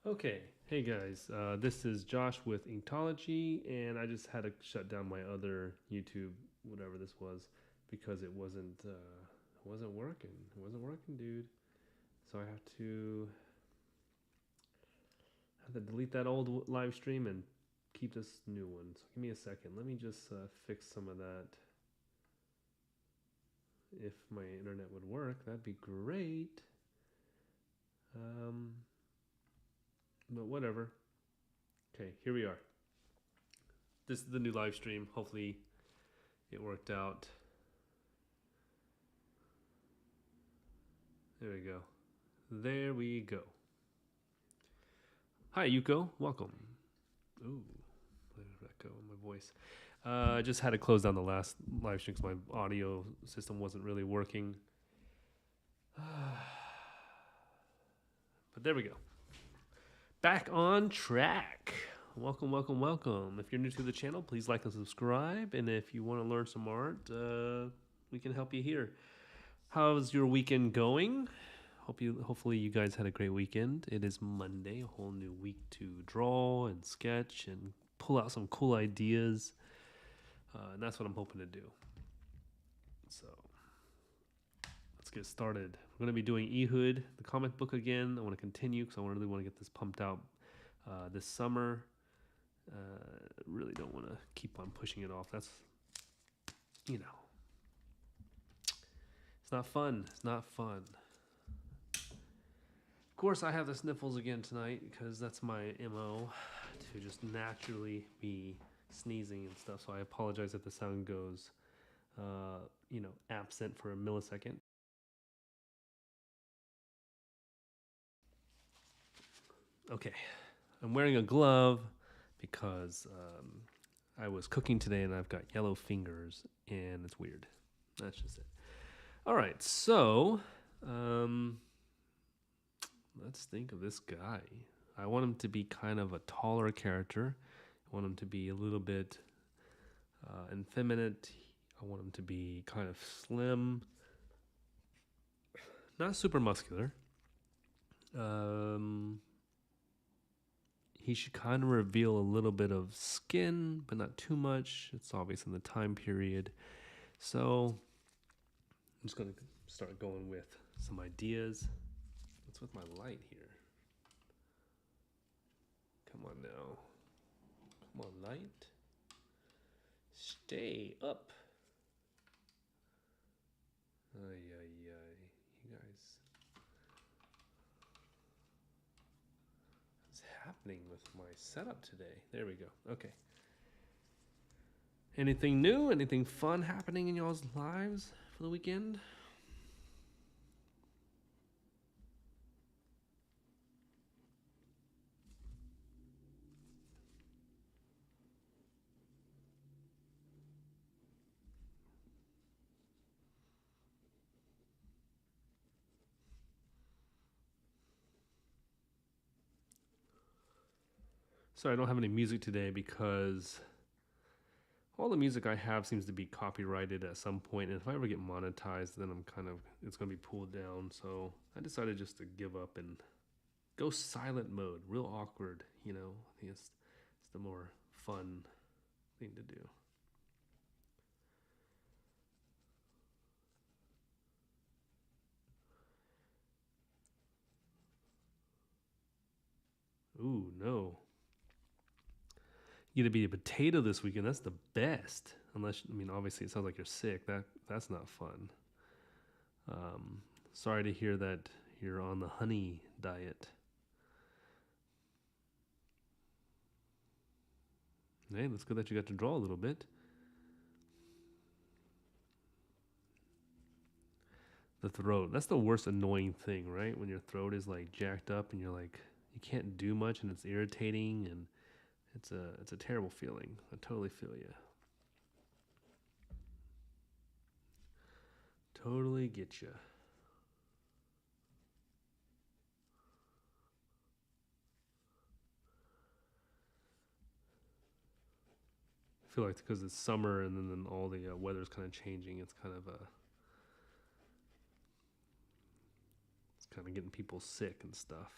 Okay, hey guys, this is Josh with Inktology, and I just had to shut down my other YouTube, whatever this was, because it wasn't working. It wasn't working, dude. So I have to delete that old live stream and keep this new one. So give me a second. Let me just fix some of that. If my internet would work, that'd be great. Um, but whatever. Okay, here we are. This is the new live stream. Hopefully it worked out. There we go. There we go. Hi, Yuko. Welcome. Ooh, where did that go? My voice. I just had to close down the last live stream because my audio system wasn't really working. But there we go. Back on track. Welcome, welcome, welcome. If you're new to the channel, please like and subscribe. And if you want to learn some art, we can help you here. How's your weekend going? Hopefully you guys had a great weekend. It is Monday, a whole new week to draw and sketch and pull out some cool ideas. And that's what I'm hoping to do. So let's get started. We're going to be doing Ehud, the comic book again. I want to continue because I really want to get this pumped out this summer. Really don't want to keep on pushing it off. That's, it's not fun. It's not fun. Of course, I have the sniffles again tonight because that's my MO, to just naturally be sneezing and stuff. So I apologize if the sound goes, absent for a millisecond. Okay, I'm wearing a glove because I was cooking today and I've got yellow fingers and it's weird. That's just it. All right, so let's think of this guy. I want him to be kind of a taller character. I want him to be a little bit effeminate. I want him to be kind of slim, not super muscular. He should kind of reveal a little bit of skin, but not too much. It's obvious in the time period. So I'm just going to start going with some ideas. What's with my light here? Come on now. Come on, light. Stay up. Ay, ay, ay. You guys. What's happening with my setup today? There we go. Okay. Anything new? Anything fun happening in y'all's lives for the weekend? Sorry, I don't have any music today because all the music I have seems to be copyrighted at some point, and if I ever get monetized, then it's going to be pulled down. So I decided just to give up and go silent mode. Real awkward, I think it's the more fun thing to do. Ooh, no. You get to be a potato this weekend. That's the best. Unless, obviously it sounds like you're sick. That's not fun. Sorry to hear that you're on the honey diet. Hey, that's good that you got to draw a little bit. The throat. That's the worst annoying thing, right? When your throat is like jacked up and you're like, you can't do much and it's irritating and it's a terrible feeling. I totally feel you. Totally get you. I feel like because it's summer and then all the weather's kind of changing, it's kind of getting people sick and stuff.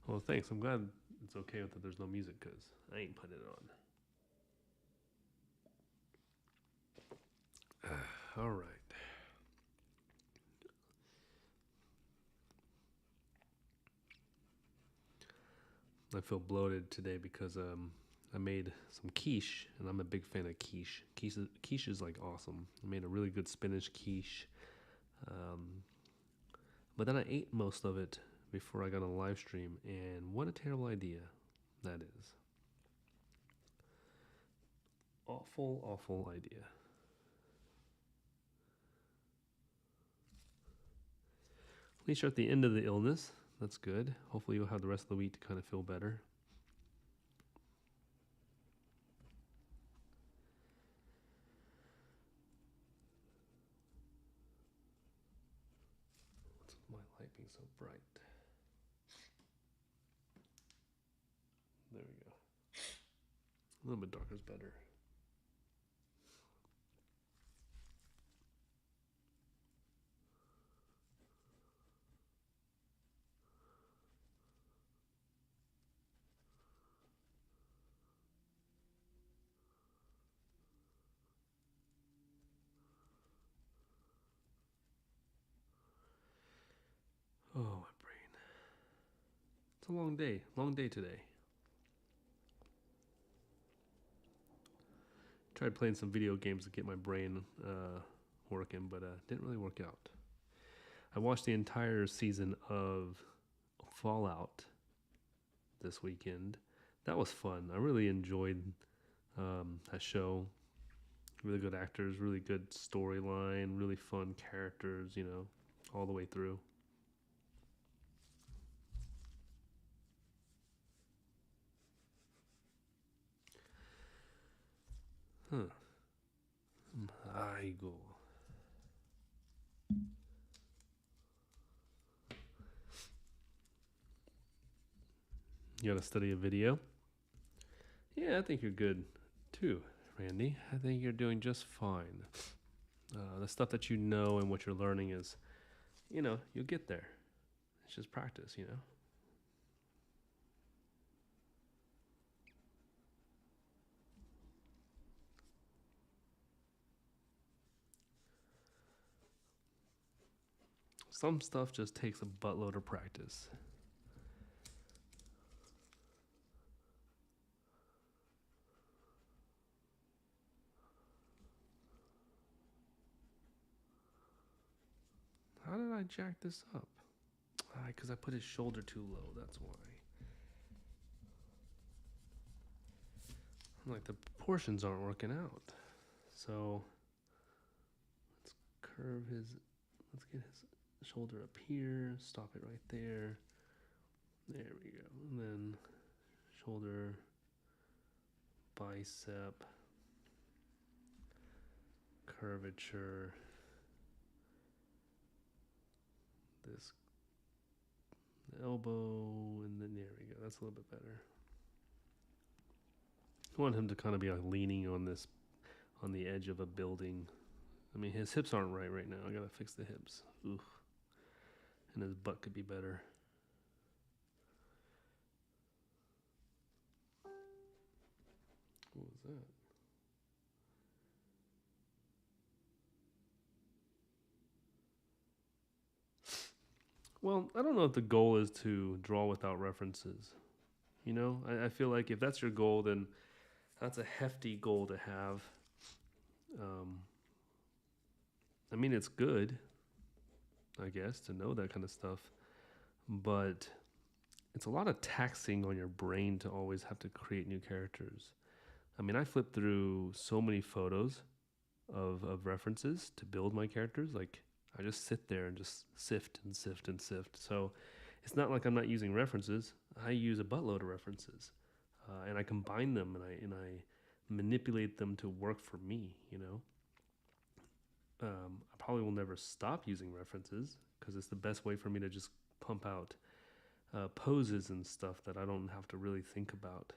Well, thanks. I'm glad it's okay that there's no music because I ain't putting it on. All right. I feel bloated today because I made some quiche, and I'm a big fan of quiche. Quiche is like awesome. I made a really good spinach quiche, um, but then I ate most of it before I got on the live stream, and what a terrible idea that is. Awful, awful idea. At least you're at the end of the illness. That's good. Hopefully, you'll have the rest of the week to kind of feel better. What's with my light being so bright? There we go. A little bit darker is better. Oh, my brain. It's a long day. Long day today. Tried playing some video games to get my brain working, but didn't really work out. I watched the entire season of Fallout this weekend. That was fun. I really enjoyed that show. Really good actors, really good storyline, really fun characters, all the way through. Huh. Aigo. You gotta study a video? Yeah, I think you're good too, Randy. I think you're doing just fine. The stuff that you know and what you're learning is, you'll get there. It's just practice. Some stuff just takes a buttload of practice. How did I jack this up? Because I put his shoulder too low, that's why. I'm like, the proportions aren't working out. So, let's let's get his shoulder up here, stop it right there. There we go. And then shoulder, bicep, curvature, this elbow, and then there we go. That's a little bit better. I want him to kind of be like leaning on the edge of a building. I mean, his hips aren't right now. I gotta fix the hips. Oof. And his butt could be better. What was that? Well, I don't know if the goal is to draw without references. I feel like if that's your goal, then that's a hefty goal to have. I mean, it's good, I guess, to know that kind of stuff, but it's a lot of taxing on your brain to always have to create new characters. I mean, I flipped through so many photos of references to build my characters. Like, I just sit there and just sift and sift and sift. So it's not like I'm not using references. I use a buttload of references, and I combine them and I manipulate them to work for me. I probably will never stop using references because it's the best way for me to just pump out poses and stuff that I don't have to really think about.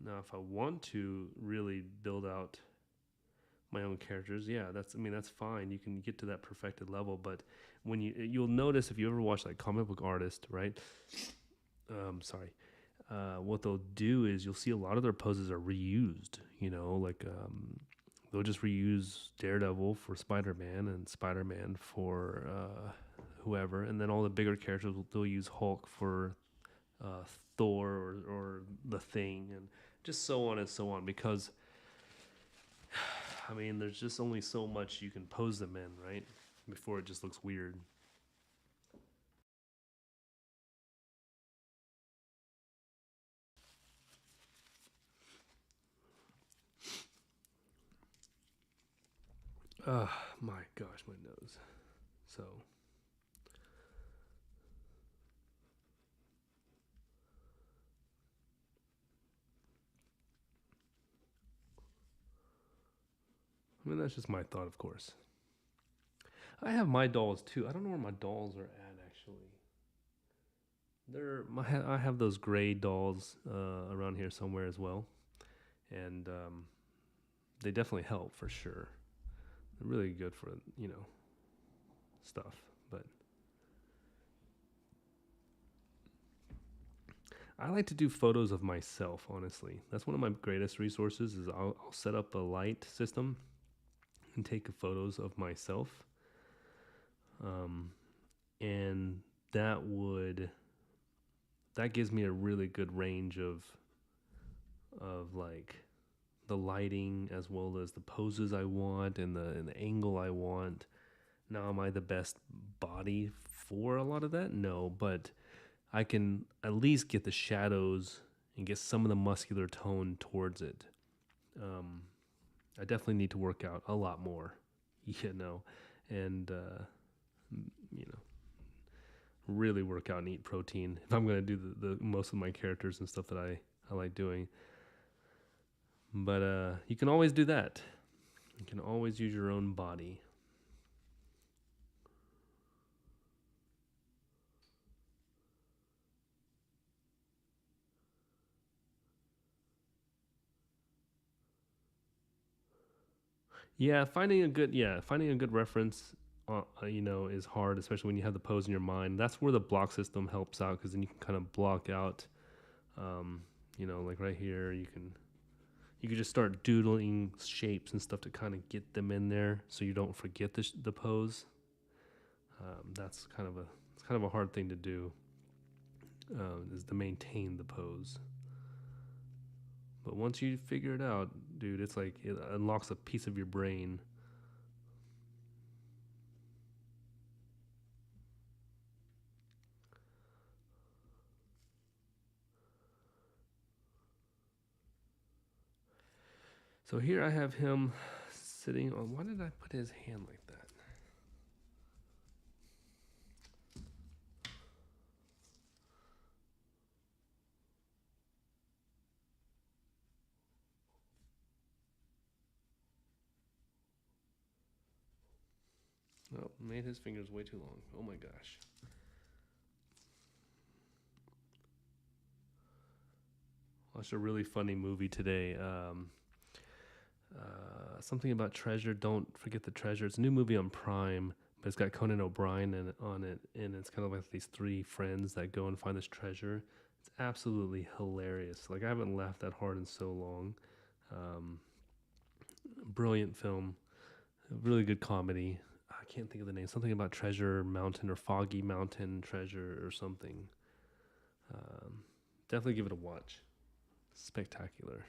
Now, if I want to really build out my own characters. Yeah, that's fine. You can get to that perfected level, but when you'll notice if you ever watch like comic book artist, right? Sorry. What they'll do is you'll see a lot of their poses are reused. Like they'll just reuse Daredevil for Spider-Man and Spider-Man for whoever, and then all the bigger characters they'll use Hulk for uh, Thor or the Thing, and just so on and so on. Because I mean, there's just only so much you can pose them in, right? Before it just looks weird. Oh my gosh, my nose. So I mean, that's just my thought, of course. I have my dolls too. I don't know where my dolls are at actually. I have those gray dolls around here somewhere as well, and they definitely help for sure. They're really good for stuff. But I like to do photos of myself. Honestly, that's one of my greatest resources. Is I'll set up a light system and take photos of myself, um, and that would that gives me a really good range of like the lighting as well as the poses I want and the angle I want. Now, am I the best body for a lot of that? No, but I can at least get the shadows and get some of the muscular tone towards it. Um, I definitely need to work out a lot more, and you know, really work out and eat protein if I'm going to do the most of my characters and stuff that I like doing. But you can always do that. You can always use your own body. Finding a good reference, is hard, especially when you have the pose in your mind. That's where the block system helps out because then you can kind of block out, like right here, you can just start doodling shapes and stuff to kind of get them in there so you don't forget the pose. That's it's kind of a hard thing to do, is to maintain the pose. But once you figure it out, dude, it's like it unlocks a piece of your brain. So here I have him sitting on. Why did I put his hand like that? Oh, made his fingers way too long. Oh my gosh. Watched a really funny movie today. Something about treasure. Don't forget the treasure. It's a new movie on Prime, but it's got Conan O'Brien on it, and it's kind of like these three friends that go and find this treasure. It's absolutely hilarious. Like I haven't laughed that hard in so long. Um, Brilliant film. Really good comedy. I can't think of the name. Something about Treasure Mountain or Foggy Mountain Treasure or something. Um, Definitely give it a watch. Spectacular.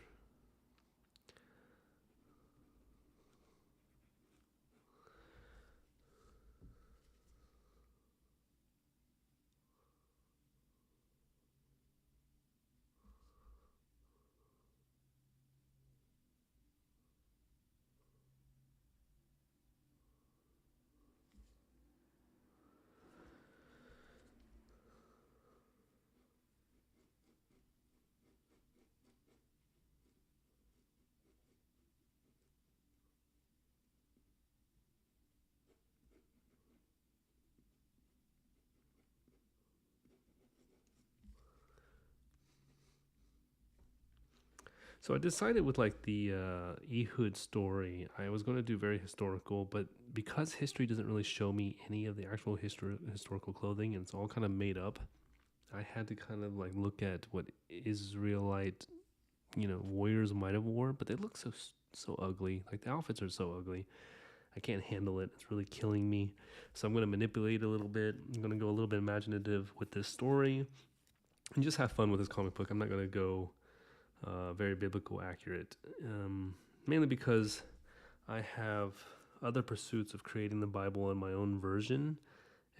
So I decided with like the Ehud story, I was going to do very historical, but because history doesn't really show me any of the actual historical clothing, and it's all kind of made up, I had to kind of like look at what Israelite, warriors might have wore, but they look so ugly. Like the outfits are so ugly. I can't handle it. It's really killing me. So I'm going to manipulate a little bit. I'm going to go a little bit imaginative with this story and just have fun with this comic book. I'm not going to go very biblical accurate, mainly because I have other pursuits of creating the Bible in my own version,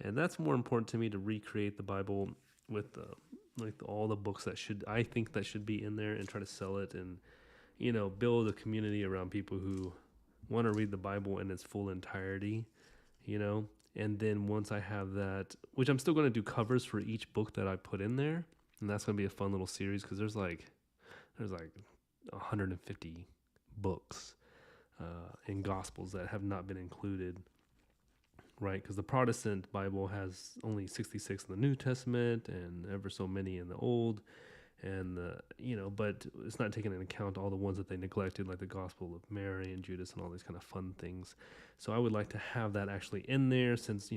and that's more important to me to recreate the Bible with all the books that I think that should be in there, and try to sell it, and build a community around people who want to read the Bible in its full entirety, and then once I have that, which I'm still going to do covers for each book that I put in there, and that's going to be a fun little series because there's like 150 books in Gospels that have not been included, right? Because the Protestant Bible has only 66 in the New Testament and ever so many in the Old, and but it's not taking into account all the ones that they neglected, like the Gospel of Mary and Judas and all these kind of fun things. So I would like to have that actually in there, since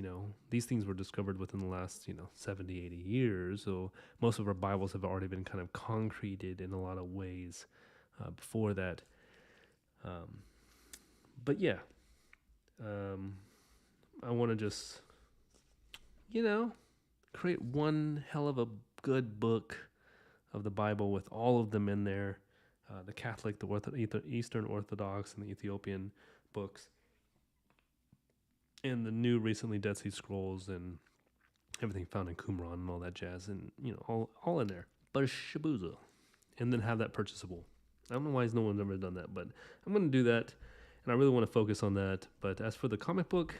these things were discovered within the last 70, 80 years. So most of our Bibles have already been kind of concreted in a lot of ways before that. But yeah, I want to just create one hell of a good book of the Bible with all of them in there, the Catholic, the Eastern Orthodox, and the Ethiopian books, and the new recently Dead Sea Scrolls, and everything found in Qumran and all that jazz, and all in there. But a shabuza, and then have that purchasable. I don't know why no one's ever done that, but I'm going to do that, and I really want to focus on that. But as for the comic book,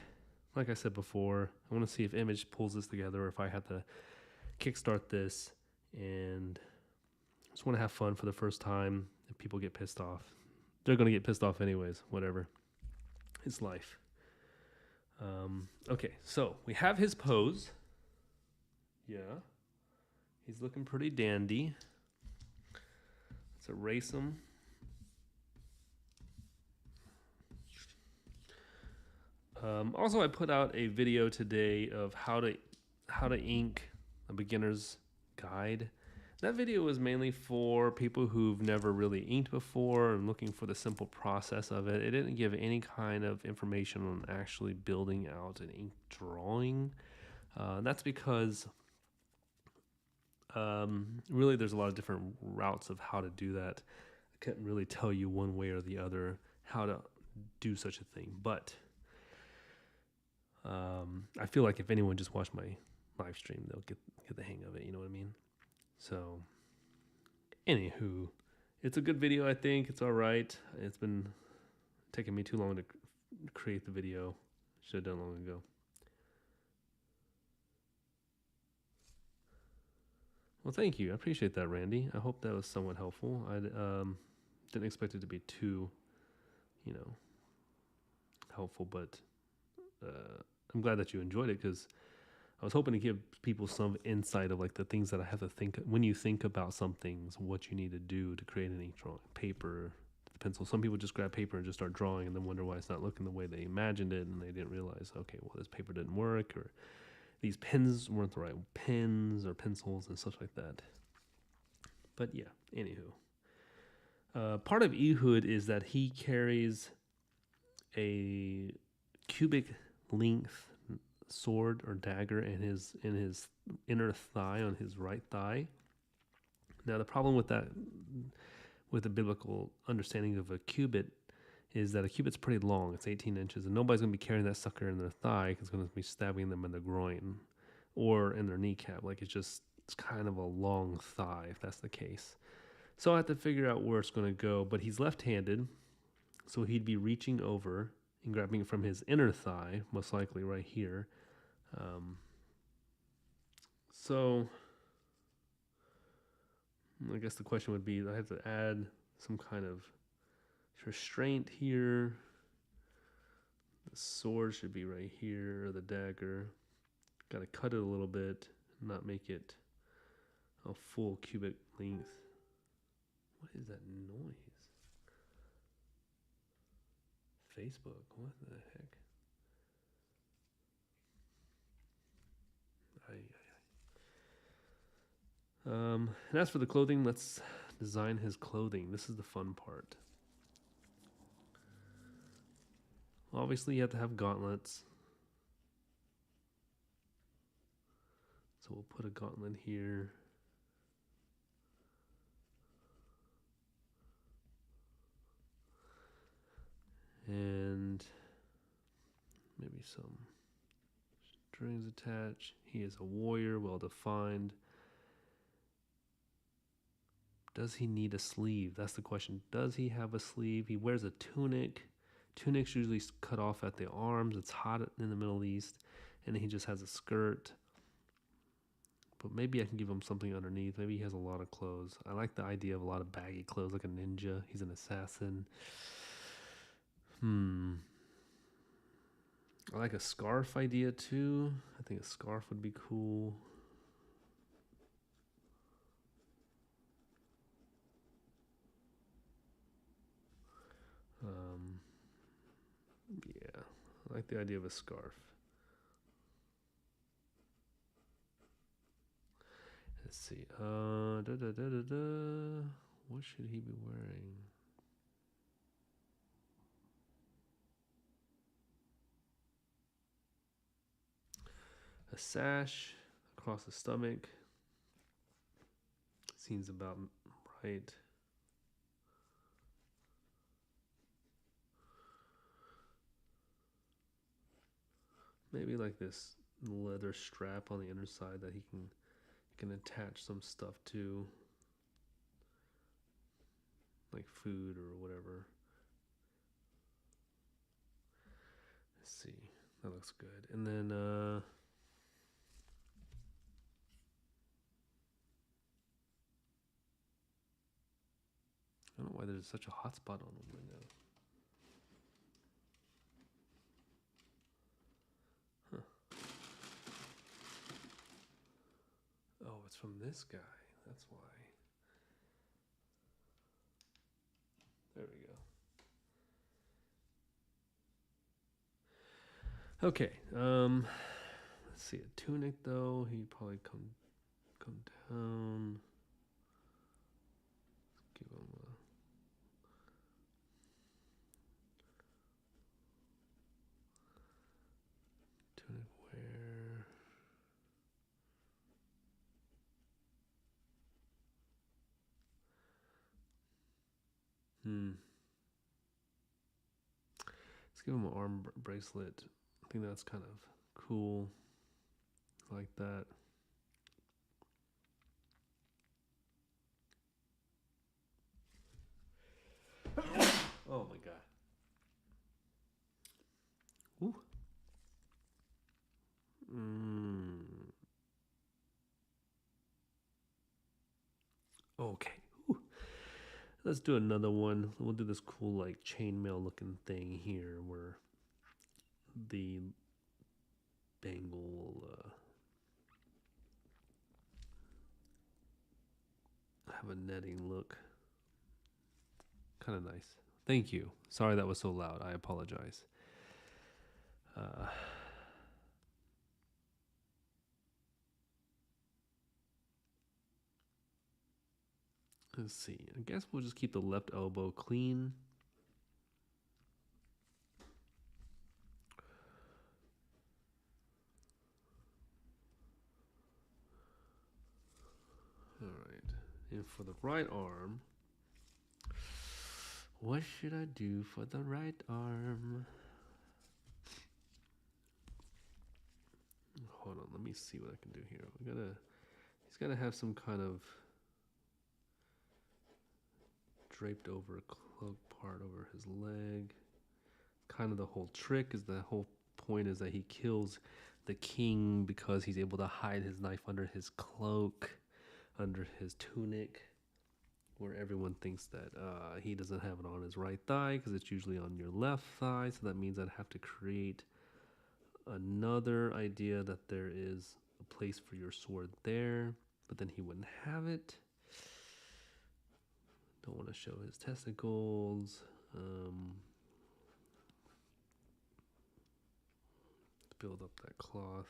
like I said before, I want to see if Image pulls this together, or if I have to kickstart this, and just want to have fun for the first time. If people get pissed off, they're going to get pissed off anyways. Whatever. It's life. Okay, so we have his pose. Yeah. He's looking pretty dandy. Let's erase him. Also, I put out a video today of how to ink a beginner's guide. That video was mainly for people who've never really inked before and looking for the simple process of it. It didn't give any kind of information on actually building out an ink drawing. That's because really there's a lot of different routes of how to do that. I couldn't really tell you one way or the other how to do such a thing. But I feel like if anyone just watched my live stream, they'll get the hang of it. You know what I mean? So, anywho, it's a good video, I think. It's all right. It's been taking me too long to create the video. Should have done long ago. Well, thank you. I appreciate that, Randy. I hope that was somewhat helpful. I didn't expect it to be too, helpful, but I'm glad that you enjoyed it, because I was hoping to give people some insight of like the things that I have to think when you think about some things, what you need to do to create an ink drawing. Paper, pencil. Some people just grab paper and just start drawing and then wonder why it's not looking the way they imagined it, and they didn't realize, okay, well, this paper didn't work, or these pens weren't the right pens or pencils and stuff like that. But yeah, anywho. Part of Ehud is that he carries a cubic length sword or dagger in his inner thigh, on his right thigh. Now the problem with that, with the biblical understanding of a cubit, is that a cubit's pretty long. It's 18 inches, and nobody's going to be carrying that sucker in their thigh, because it's going to be stabbing them in the groin or in their kneecap. Like it's kind of a long thigh if that's the case. So I have to figure out where it's going to go. But he's left-handed, so he'd be reaching over and grabbing it from his inner thigh, most likely right here. So I guess the question would be, I have to add some kind of restraint here. The sword should be right here, or the dagger. Got to cut it a little bit, not make it a full cubic length. What is that noise? Facebook. What the heck? And as for the clothing, let's design his clothing. This is the fun part. Obviously, you have to have gauntlets. So we'll put a gauntlet here. And maybe some strings attached. He is a warrior, well defined. Does he need a sleeve? That's the question. Does he have a sleeve? He wears a tunic. Tunics usually cut off at the arms. It's hot in the Middle East. And he just has a skirt. But maybe I can give him something underneath. Maybe he has a lot of clothes. I like the idea of a lot of baggy clothes, like a ninja. He's an assassin. I like a scarf idea too. I think a scarf would be cool. Yeah, I like the idea of a scarf. Let's see. What should he be wearing? A sash across the stomach. Seems about right. Maybe like this leather strap on the inner side that he can attach some stuff to, like food or whatever. Let's see. That looks good. And then I don't know why there's such a hot spot on him right now. Oh, it's from this guy. That's why. There we go. Okay. Let's see. A tunic though. He'd probably come down. Let's give him a tunic wear. Let's give him an arm bracelet. I think that's kind of cool. I like that. Oh my god. Ooh. Okay. Ooh. Let's do another one. We'll do this cool like chainmail looking thing here where the bangle will have a netting look. Kind of nice. Thank you. Sorry that was so loud. I apologize. Let's see. I guess we'll just keep the left elbow clean. All right. And for the right arm, what should I do for the right arm? Hold on, let me see what I can do here. He's gotta have some kind of draped over cloak part over his leg. Kind of the whole trick is the whole point is that he kills the king because he's able to hide his knife under his cloak, under his tunic, where everyone thinks that he doesn't have it on his right thigh because it's usually on your left thigh. So that means I'd have to create another idea that there is a place for your sword there, but then he wouldn't have it. Don't want to show his testicles. Build up that cloth.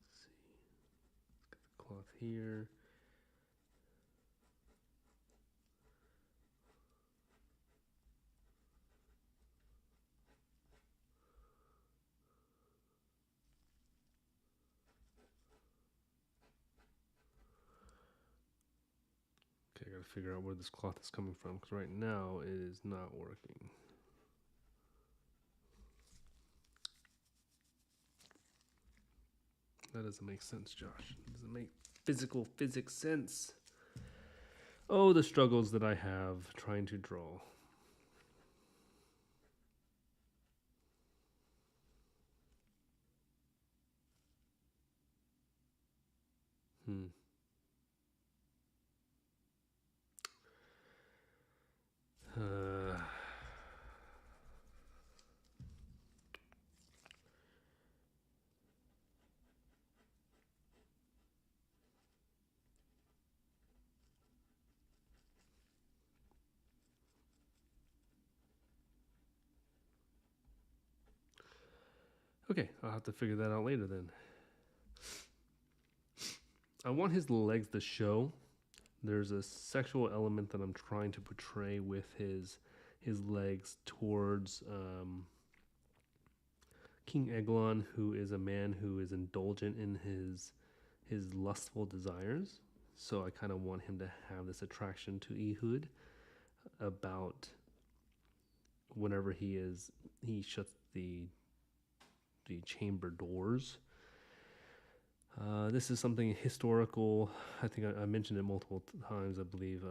Let's see. Let's get the cloth here. Okay, I gotta figure out where this cloth is coming from, because right now it is not working. That doesn't make sense, Josh. It doesn't make physical physics sense. Oh, the struggles that I have trying to draw. Uh, okay, I'll have to figure that out later then. I want his legs to show. There's a sexual element that I'm trying to portray with his legs towards King Eglon, who is a man who is indulgent in his lustful desires. So I kind of want him to have this attraction to Ehud about whenever he shuts the chamber doors. This is something historical. I think I mentioned it multiple times, I believe.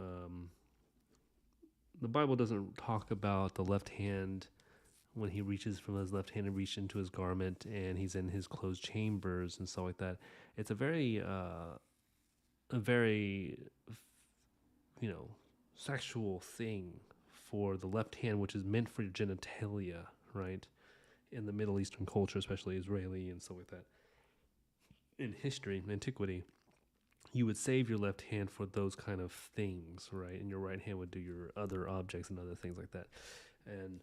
The Bible doesn't talk about the left hand when he reaches from his left hand and reaches into his garment and he's in his closed chambers and stuff like that. It's a very, sexual thing for the left hand, which is meant for your genitalia, right? In the Middle Eastern culture, especially Israeli and stuff like that. In history, in antiquity, you would save your left hand for those kind of things, right? And your right hand would do your other objects and other things like that. And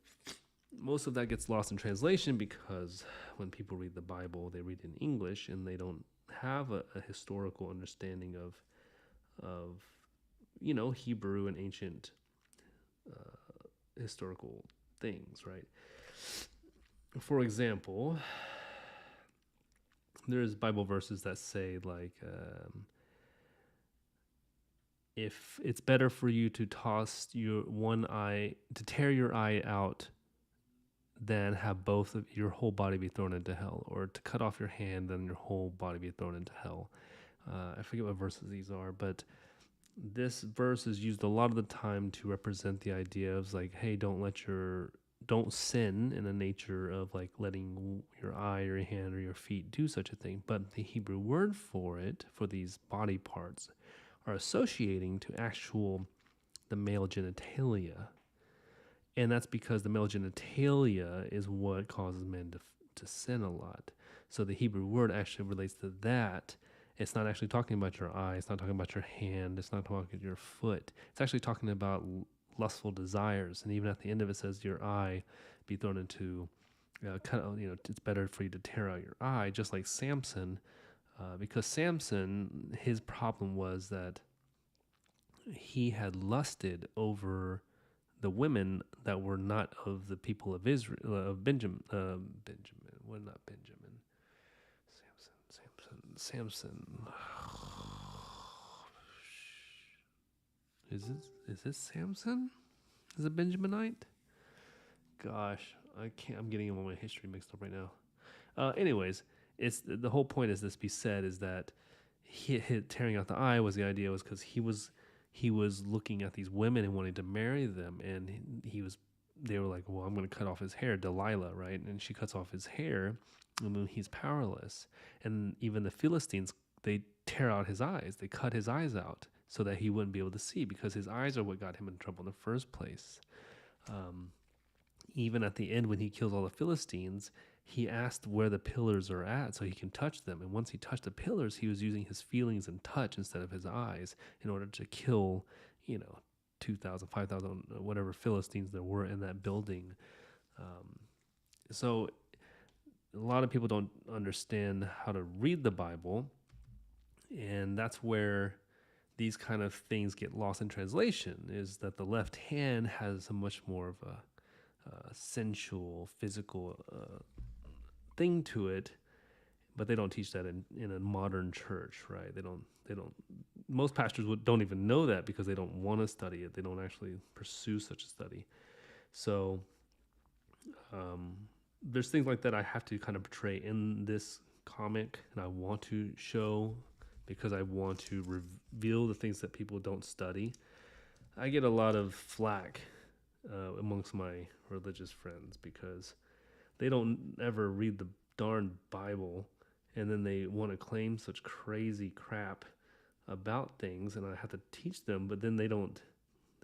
most of that gets lost in translation because when people read the Bible, they read in English and they don't have a historical understanding of Hebrew and ancient historical things, right? For example, there's Bible verses that say like, if it's better for you to toss your one eye, to tear your eye out, than have both of your whole body be thrown into hell, or to cut off your hand, then your whole body be thrown into hell. I forget what verses these are, but this verse is used a lot of the time to represent the idea of like, hey, don't sin in the nature of like letting your eye or your hand or your feet do such a thing. But the Hebrew word for it, for these body parts, are associating to the male genitalia. And that's because the male genitalia is what causes men to sin a lot. So the Hebrew word actually relates to that. It's not actually talking about your eye. It's not talking about your hand. It's not talking about your foot. It's actually talking about lustful desires. And even at the end of it says your eye be thrown into, it's better for you to tear out your eye, just like Samson. Because Samson, his problem was that he had lusted over the women that were not of the people of Israel, of Benjamin. Well, not Benjamin. Samson. Is this Samson? Is it Benjaminite? Gosh, I'm getting all my history mixed up right now. Anyways, it's the whole point is this be said is that tearing out the eye was the idea was because he was looking at these women and wanting to marry them, and they were like, well, I'm going to cut off his hair, Delilah, right? And she cuts off his hair, and then he's powerless. And even the Philistines, they tear out his eyes. They cut his eyes out so that he wouldn't be able to see, because his eyes are what got him in trouble in the first place. Even at the end when he kills all the Philistines, he asked where the pillars are at so he can touch them. And once he touched the pillars, he was using his feelings and touch instead of his eyes in order to kill, 2,000, 5,000, whatever Philistines there were in that building. So a lot of people don't understand how to read the Bible, and that's where these kind of things get lost in translation, is that the left hand has a much more of a sensual, physical thing to it, but they don't teach that in a modern church, right? They don't. Most pastors don't even know that because they don't want to study it. They don't actually pursue such a study. So there's things like that I have to kind of portray in this comic, and I want to show because I want to reveal the things that people don't study. I get a lot of flack amongst my religious friends because they don't ever read the darn Bible, and then they want to claim such crazy crap about things, and I have to teach them, but then they don't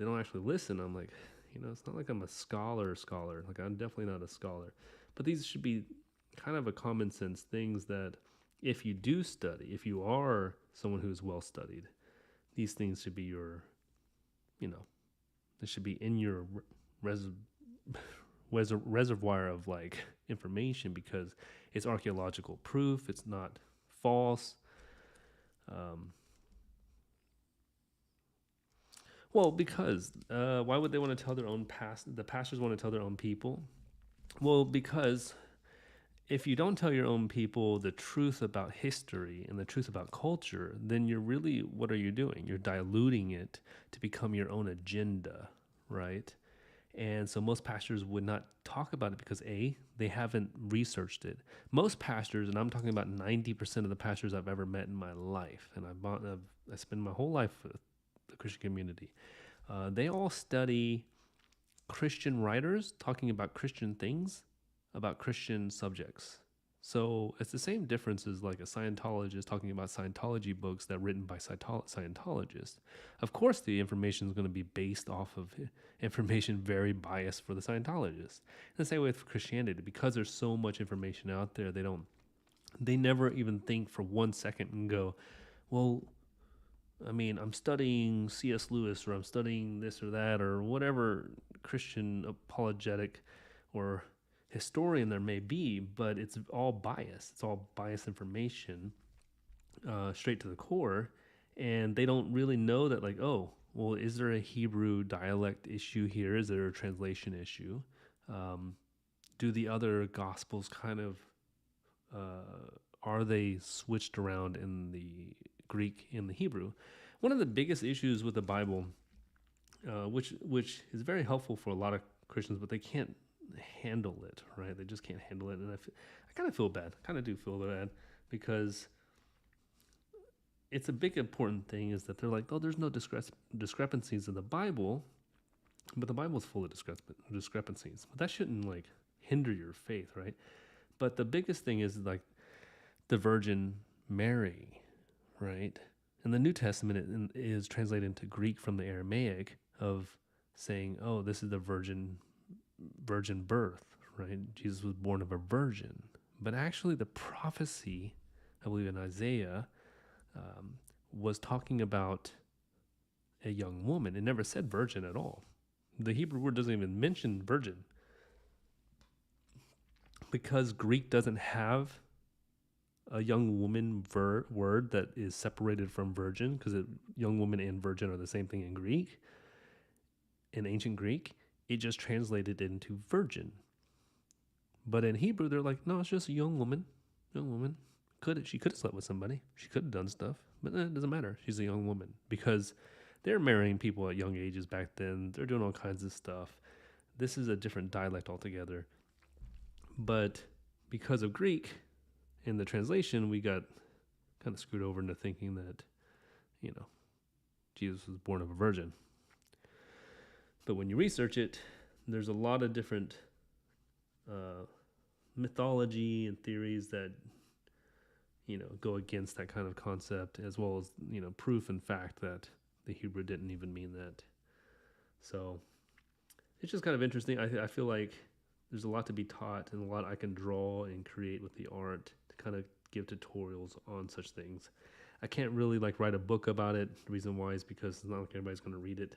actually listen. I'm like, it's not like I'm a scholar. Like, I'm definitely not a scholar, but these should be kind of a common sense things that if you do study, if you are someone who's well studied, these things should be your, they should be in your reservoir of like information, because it's archaeological proof. It's not false. Well, because why would they want to tell their own the pastors want to tell their own people? Well, because if you don't tell your own people the truth about history and the truth about culture, then what are you doing? You're diluting it to become your own agenda, right? And so most pastors would not talk about it because A, they haven't researched it. Most pastors, and I'm talking about 90% of the pastors I've ever met in my life, and I spend my whole life with the Christian community, they all study Christian writers talking about Christian things, about Christian subjects. So it's the same difference as like a Scientologist talking about Scientology books that are written by Scientologists. Of course, the information is going to be based off of information very biased for the Scientologists. And the same way with Christianity, because there's so much information out there, they never even think for 1 second and go, well, I mean, I'm studying C.S. Lewis, or I'm studying this or that, or whatever Christian apologetic or historian there may be, but it's all biased. It's all biased information, straight to the core, and they don't really know that, like, oh, well, is there a Hebrew dialect issue here? Is there a translation issue? Do the other gospels kind of are they switched around in the Greek and the Hebrew? One of the biggest issues with the Bible, which is very helpful for a lot of Christians, but they can't handle it, right? They just can't handle it, and I kind of feel bad. I kind of do feel bad, because it's a big important thing is that they're like, oh, there's no discrepancies in the Bible, but the Bible's full of discrepancies. But that shouldn't like hinder your faith, right? But the biggest thing is like the Virgin Mary, right? And the New Testament is translated into Greek from the Aramaic of saying, oh, this is the virgin birth, right? Jesus was born of a virgin. But actually the prophecy, I believe in Isaiah, was talking about a young woman. It never said virgin at all. The Hebrew word doesn't even mention virgin, because Greek doesn't have a young woman word that is separated from virgin, because young woman and virgin are the same thing in Greek. In ancient Greek, it just translated into virgin. But in Hebrew, they're like, no, it's just a young woman. She could have slept with somebody. She could have done stuff, but it doesn't matter. She's a young woman, because they're marrying people at young ages back then. They're doing all kinds of stuff. This is a different dialect altogether. But because of Greek, in the translation, we got kind of screwed over into thinking that, Jesus was born of a virgin. But when you research it, there's a lot of different mythology and theories that, go against that kind of concept, as well as, proof and fact that the Hebrew didn't even mean that. So it's just kind of interesting. I feel like there's a lot to be taught and a lot I can draw and create with the art to kind of give tutorials on such things. I can't really like write a book about it. The reason why is because it's not like everybody's going to read it.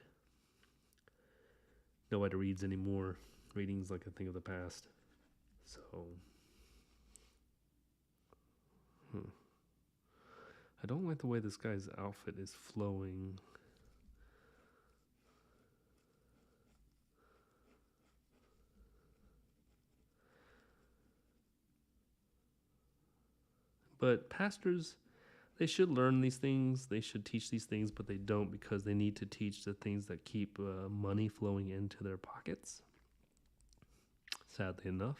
Nobody reads anymore. Reading's like a thing of the past. So, I don't like the way this guy's outfit is flowing. But pastors, they should learn these things. They should teach these things, but they don't because they need to teach the things that keep money flowing into their pockets. Sadly enough,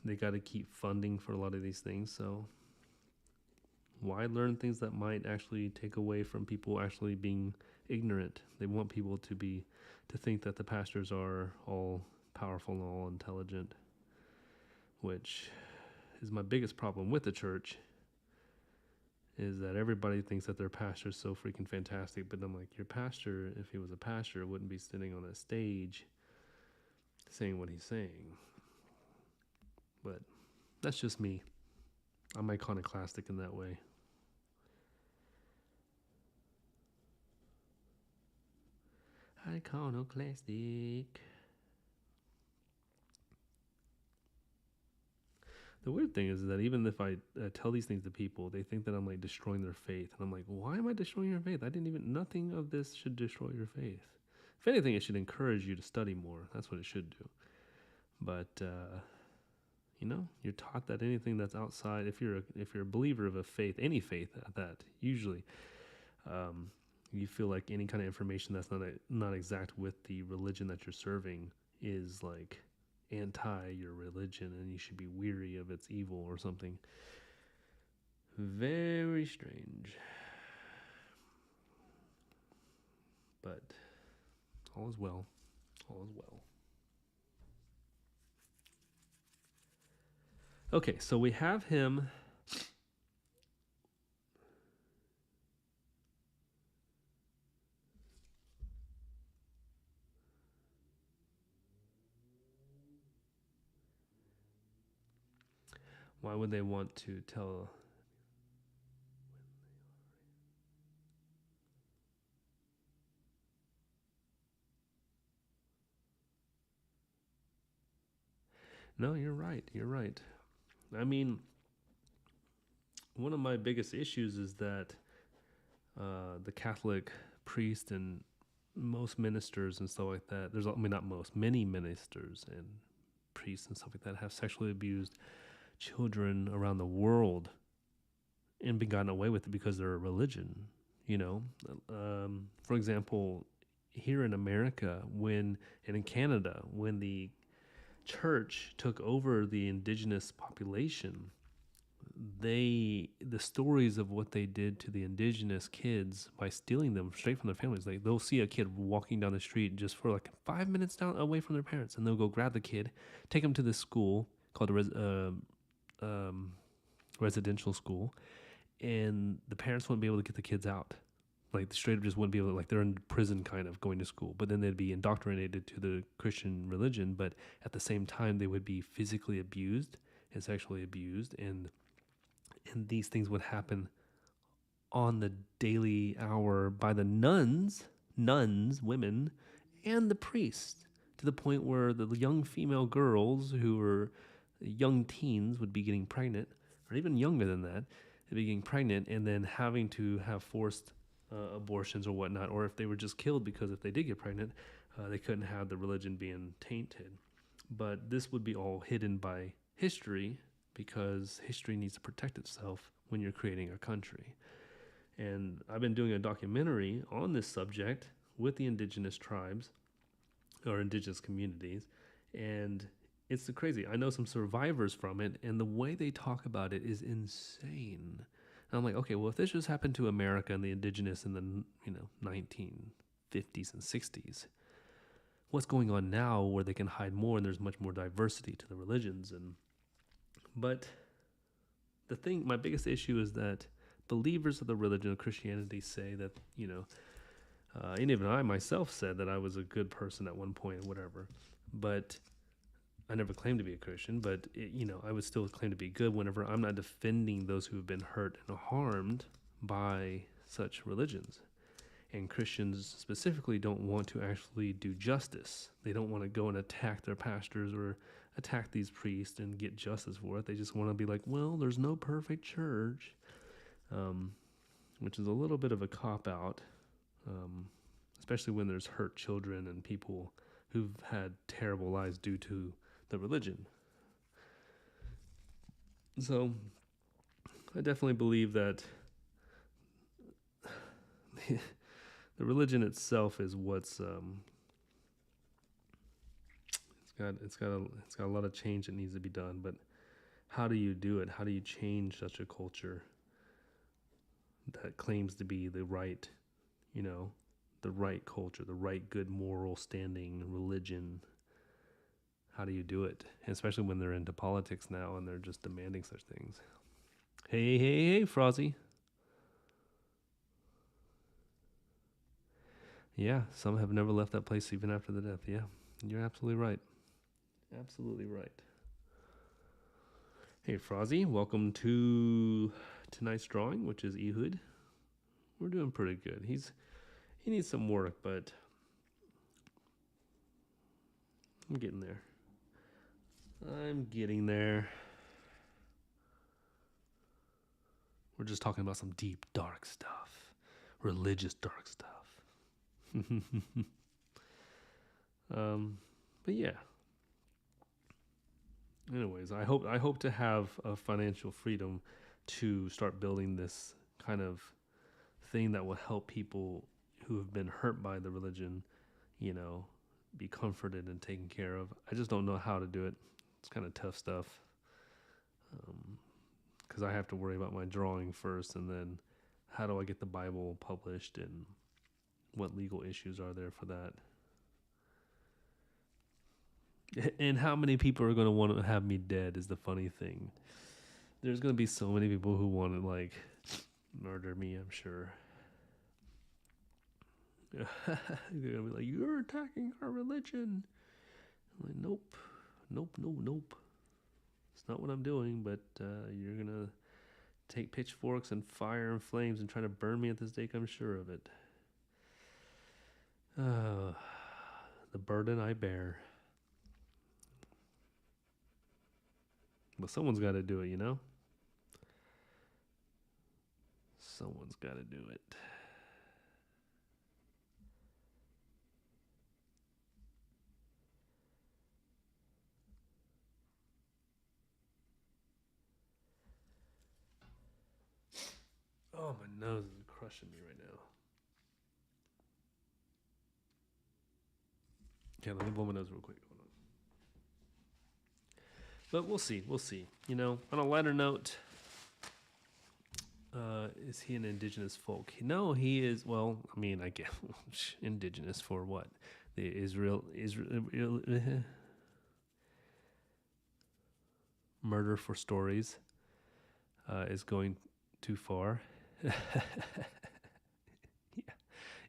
they got to keep funding for a lot of these things. So why learn things that might actually take away from people actually being ignorant? They want people to think that the pastors are all powerful and all intelligent, which is my biggest problem with the church, is that everybody thinks that their pastor is so freaking fantastic. But I'm like, your pastor, if he was a pastor, wouldn't be sitting on a stage saying what he's saying. But that's just me. I'm iconoclastic in that way. Iconoclastic. The weird thing is that even if I tell these things to people, they think that I'm like destroying their faith. And I'm like, why am I destroying your faith? Nothing of this should destroy your faith. If anything, it should encourage you to study more. That's what it should do. But, you're taught that anything that's outside, if you're a believer of a faith, any faith at that, usually, you feel like any kind of information that's not exact with the religion that you're serving is like anti your religion and you should be weary of its evil or something. Very strange. But all is well. All is well. Okay, so we have him. Why would they want to tell? No, you're right. You're right. I mean, one of my biggest issues is that the Catholic priest and most ministers and stuff like that, many ministers and priests and stuff like that have sexually abused children around the world and been gotten away with it because they're a religion, for example, here in America, and in Canada, when the church took over the indigenous population, the stories of what they did to the indigenous kids by stealing them straight from their families. Like, they'll see a kid walking down the street just for like 5 minutes down away from their parents, and they'll go grab the kid, take him to this school called a residential school, and the parents wouldn't be able to get the kids out. Like, straight up just wouldn't be able to, like, they're in prison kind of going to school, but then they'd be indoctrinated to the Christian religion, but at the same time they would be physically abused and sexually abused, and these things would happen on the daily hour by the nuns, women, and the priests, to the point where the young female girls who were young teens would be getting pregnant, or even younger than that, they'd be getting pregnant and then having to have forced abortions or whatnot, or if they were just killed because if they did get pregnant, they couldn't have the religion being tainted. But this would be all hidden by history, because history needs to protect itself when you're creating a country. And I've been doing a documentary on this subject with the indigenous tribes or indigenous communities, and it's crazy. I know some survivors from it, and the way they talk about it is insane. And I'm like, okay, well, if this just happened to America and the indigenous in the 1950s and 60s, what's going on now where they can hide more and there's much more diversity to the religions? But my biggest issue is that believers of the religion of Christianity say that, and even I myself said that I was a good person at one point, whatever. But I never claimed to be a Christian, but I would still claim to be good whenever I'm not defending those who have been hurt and harmed by such religions. And Christians specifically don't want to actually do justice. They don't want to go and attack their pastors or attack these priests and get justice for it. They just want to be like, well, there's no perfect church, which is a little bit of a cop-out, especially when there's hurt children and people who've had terrible lives due to the religion. So I definitely believe that the religion itself is what's it's got a lot of change that needs to be done. But how do you do it? How do you change such a culture that claims to be the right, the right culture, the right good moral standing religion? How do you do it? And especially when they're into politics now and they're just demanding such things. Hey, Frozzy. Yeah, some have never left that place even after the death. Yeah, you're absolutely right. Absolutely right. Hey, Frozzy, welcome to tonight's drawing, which is Ehud. We're doing pretty good. He needs some work, but I'm getting there. We're just talking about some deep, dark stuff. Religious, dark stuff. But yeah. Anyways, I hope to have a financial freedom to start building this kind of thing that will help people who have been hurt by the religion, be comforted and taken care of. I just don't know how to do it. It's kind of tough stuff. Because I have to worry about my drawing first, and then how do I get the Bible published, and what legal issues are there for that? And how many people are going to want to have me dead is the funny thing. There's going to be so many people who want to, murder me, I'm sure. They're going to be like, you're attacking our religion. I'm like, nope. It's not what I'm doing, but you're going to take pitchforks and fire and flames and try to burn me at the stake, I'm sure of it. The burden I bear. But someone's got to do it, Someone's got to do it. Oh, my nose is crushing me right now. Okay, let me blow my nose real quick. Hold on. But we'll see. On a lighter note, is he an indigenous folk? No, he is. Well, I guess indigenous for what? The Israel murder for stories is going too far.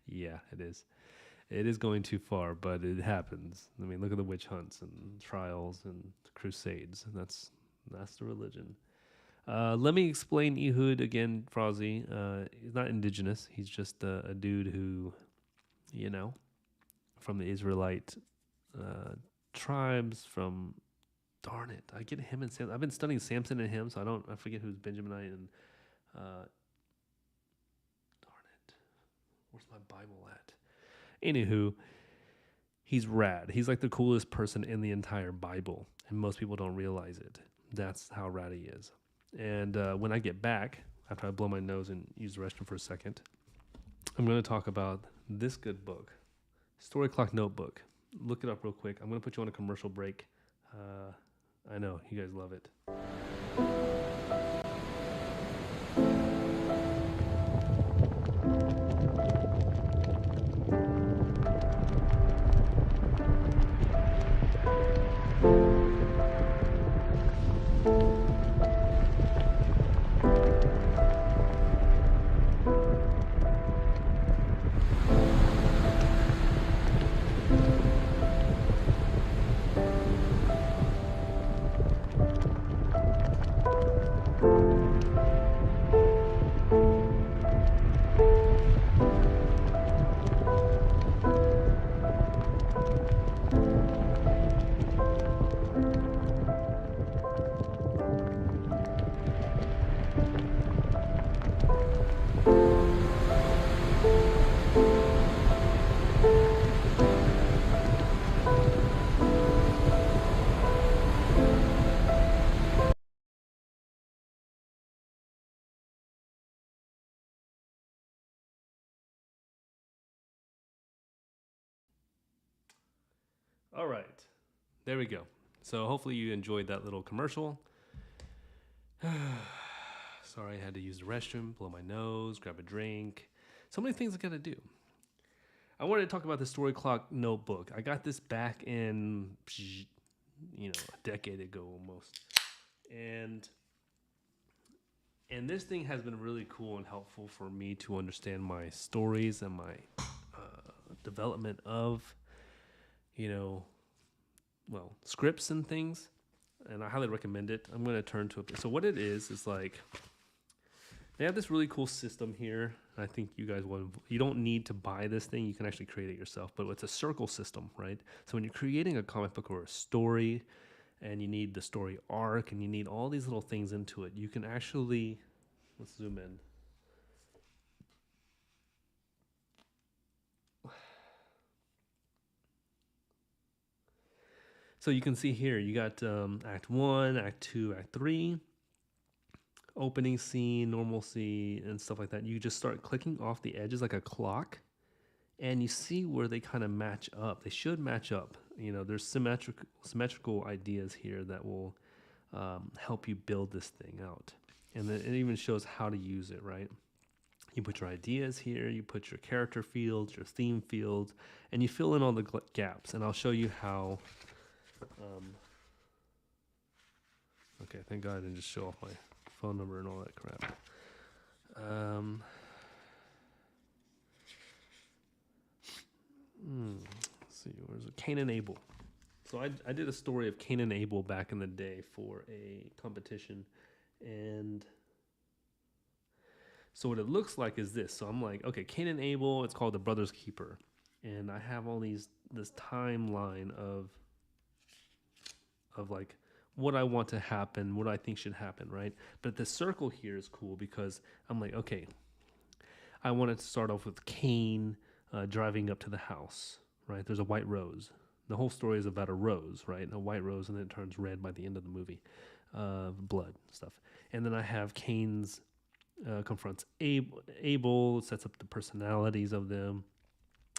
Yeah, it is. It is going too far, but it happens. Look at the witch hunts and trials and crusades. That's the religion. Let me explain Ehud again, Frozzy. He's not indigenous. He's just a dude who, from the Israelite tribes. Darn it, I get him and Samson. I've been studying Samson and him, so I forget who's Benjaminite and. Darn it, where's my Bible at? Anywho, he's rad. He's like the coolest person in the entire Bible, and most people don't realize it. That's how rad he is. And when I get back, after I blow my nose and use the restroom for a second, I'm going to talk about this good book, Story Clock Notebook. Look it up real quick. I'm going to put you on a commercial break. I know, you guys love it. All right. There we go. So hopefully you enjoyed that little commercial. Sorry, I had to use the restroom, blow my nose, grab a drink. So many things I gotta do. I wanted to talk about the Story Clock notebook. I got this back in, a decade ago almost, and this thing has been really cool and helpful for me to understand my stories and my development of, scripts and things. And I highly recommend it. I'm going to turn to it. So what it is like they have this really cool system here. I think you guys you don't need to buy this thing. You can actually create it yourself, but it's a circle system, right? So when you're creating a comic book or a story and you need the story arc and you need all these little things into it, you can actually, let's zoom in. So you can see here, you got Act 1, Act 2, Act 3, opening scene, normal scene, and stuff like that. You just start clicking off the edges like a clock, and you see where they kind of match up. They should match up. There's symmetrical ideas here that will help you build this thing out. And then it even shows how to use it, right? You put your ideas here, you put your character fields, your theme fields, and you fill in all the gaps. And I'll show you how... okay, thank God I didn't just show off my phone number and all that crap. Let's see, where's it? Cain and Abel. So I did a story of Cain and Abel back in the day for a competition, and so what it looks like is this. So I'm like, okay, Cain and Abel, it's called The Brother's Keeper, and I have all this timeline of like what I want to happen, what I think should happen, right? But the circle here is cool because I'm like, okay, I wanted to start off with Cain driving up to the house, right? There's a white rose. The whole story is about a rose, right? A white rose, and then it turns red by the end of the movie. Blood stuff. And then I have Cain's confronts Abel, sets up the personalities of them.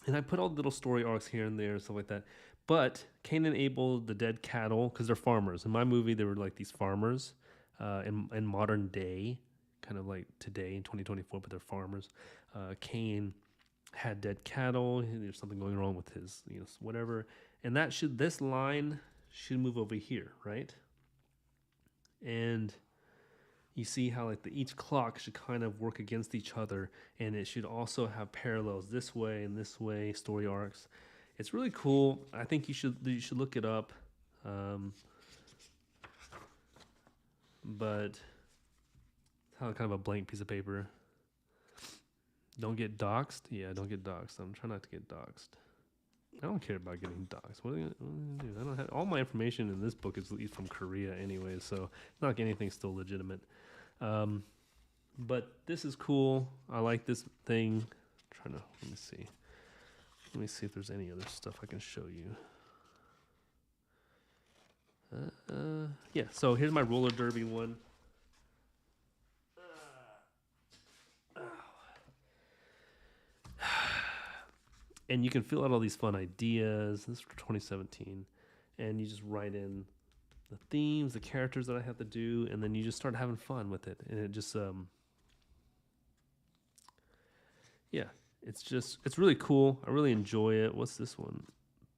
And I put all the little story arcs here and there and stuff like that. But Cain and Abel, the dead cattle, because they're farmers. In my movie, they were like these farmers in modern day, kind of like today in 2024, but they're farmers. Cain had dead cattle. There's something going wrong with his, whatever. And this line should move over here, right? And you see how like each clock should kind of work against each other, and it should also have parallels this way and this way, story arcs. It's really cool. I think you should look it up. But it's kind of a blank piece of paper. Don't get doxxed? Yeah, don't get doxxed. I'm trying not to get doxxed. I don't care about getting doxxed. What are they gonna do? I don't have all my information in this book is from Korea anyway, so it's not like anything's still legitimate. But this is cool. I like this thing. Let me see. Let me see if there's any other stuff I can show you. Yeah, so here's my roller derby one. And you can fill out all these fun ideas. This is for 2017. And you just write in the themes, the characters that I have to do, and then you just start having fun with it. And it just, it's really cool. I really enjoy it. What's this one?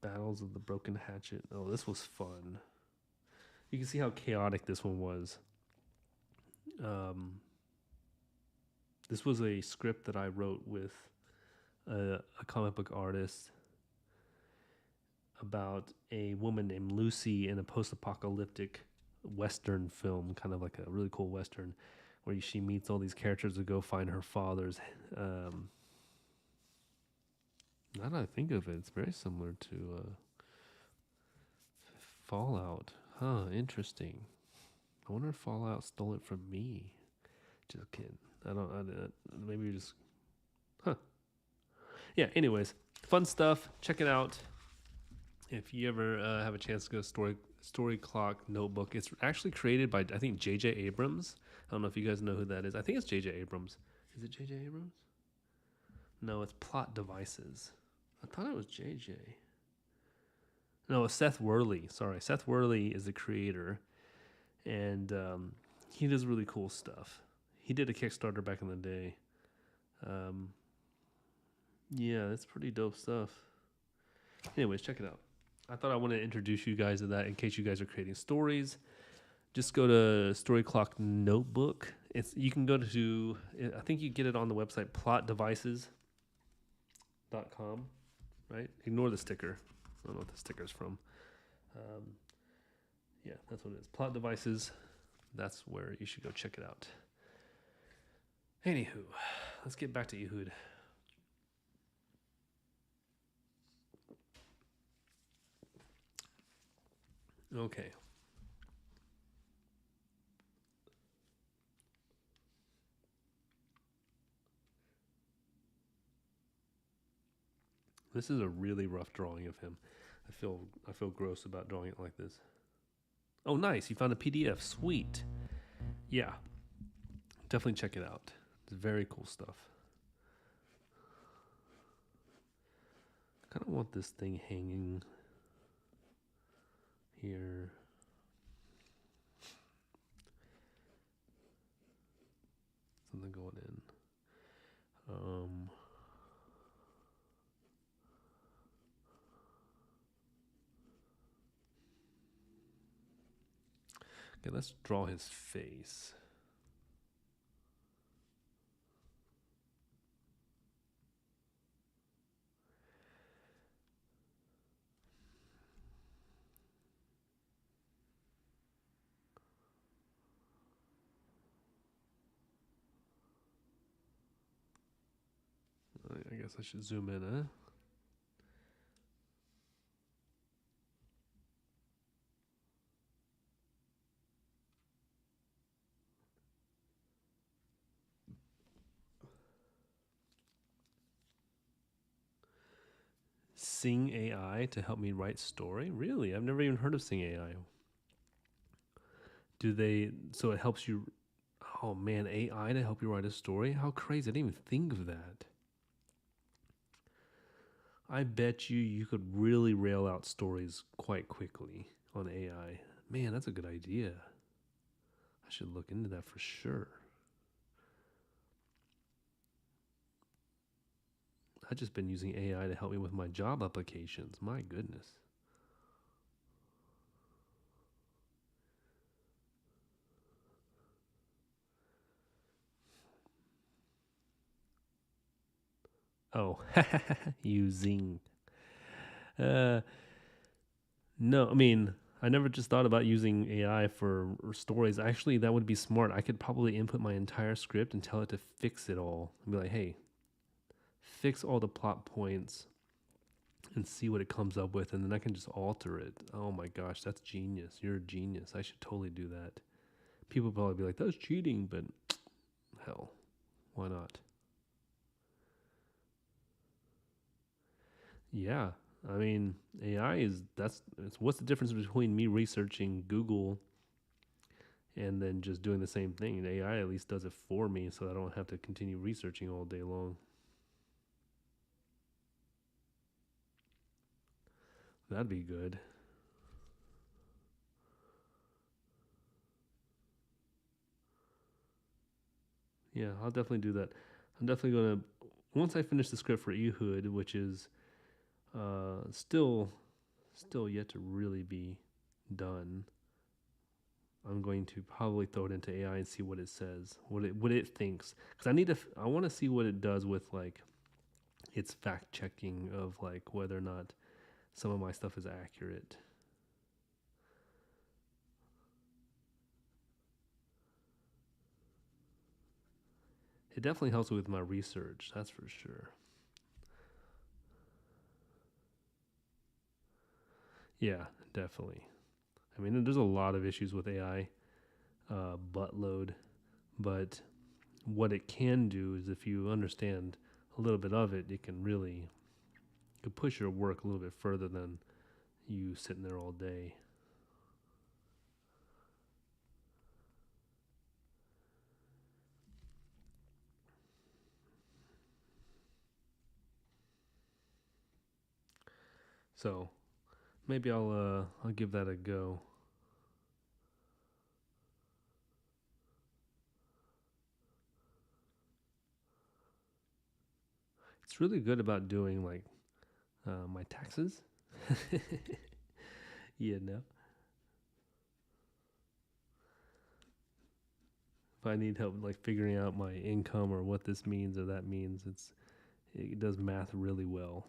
Battles of the Broken Hatchet. Oh, this was fun. You can see how chaotic this one was. This was a script that I wrote with a comic book artist about a woman named Lucy in a post-apocalyptic Western film, kind of like a really cool Western, where she meets all these characters to go find her father's. Now that I think of it, it's very similar to Fallout. Huh, interesting. I wonder if Fallout stole it from me. Just kidding. Maybe just... Huh. Yeah, anyways, fun stuff. Check it out. If you ever have a chance to go to Story Clock Notebook, it's actually created by, I think, J.J. Abrams. I don't know if you guys know who that is. I think it's J.J. Abrams. Is it J.J. Abrams? No, it's Plot Devices. I thought it was J.J. No, Seth Worley. Sorry, Seth Worley is the creator, and he does really cool stuff. He did a Kickstarter back in the day. Um, yeah, it's pretty dope stuff. Anyways, check it out. I thought I wanted to introduce you guys to that in case you guys are creating stories. Just go to Story Clock Notebook. You can go to I think you get it on the website plotdevices.com, right? Ignore the sticker. I don't know what the sticker's from. Um, yeah, that's what it is. Plot Devices. That's where you should go check it out. Anywho, let's get back to Ehud. Okay. This is a really rough drawing of him. I feel gross about drawing it like this. Oh, nice. You found a PDF. Sweet. Yeah. Definitely check it out. It's very cool stuff. I kind of want this thing hanging here. Something going in. Okay, let's draw his face. I guess I should zoom in, huh? Sing AI to help me write story? Really? I've never even heard of Sing AI. So it helps you, oh man, AI to help you write a story? How crazy. I didn't even think of that. I bet you could really rail out stories quite quickly on AI. Man, that's a good idea. I should look into that for sure. I've just been using AI to help me with my job applications. My goodness. Oh, using. Uh, no, I mean, I never just thought about using AI for stories. Actually, that would be smart. I could probably input my entire script and tell it to fix it all. And be like, hey, fix all the plot points and see what it comes up with. And then I can just alter it. Oh my gosh, that's genius. You're a genius. I should totally do that. People probably be like, that's cheating, but hell, why not? Yeah. I mean, AI what's the difference between me researching Google and then just doing the same thing? And AI at least does it for me so I don't have to continue researching all day long. That'd be good. Yeah, I'll definitely do that. I'm definitely going to, once I finish the script for Ehud, which is still yet to really be done, I'm going to probably throw it into AI and see what it says, what it thinks, because I want to see what it does with like its fact checking of like whether or not some of my stuff is accurate. It definitely helps with my research, that's for sure. Yeah, definitely. I mean, there's a lot of issues with AI, buttload, but what it can do is if you understand a little bit of it, it can really could push your work a little bit further than you sitting there all day. So Maybe I'll give that a go. It's really good about doing like my taxes. You know, if I need help like figuring out my income or what this means or that means, it does math really well.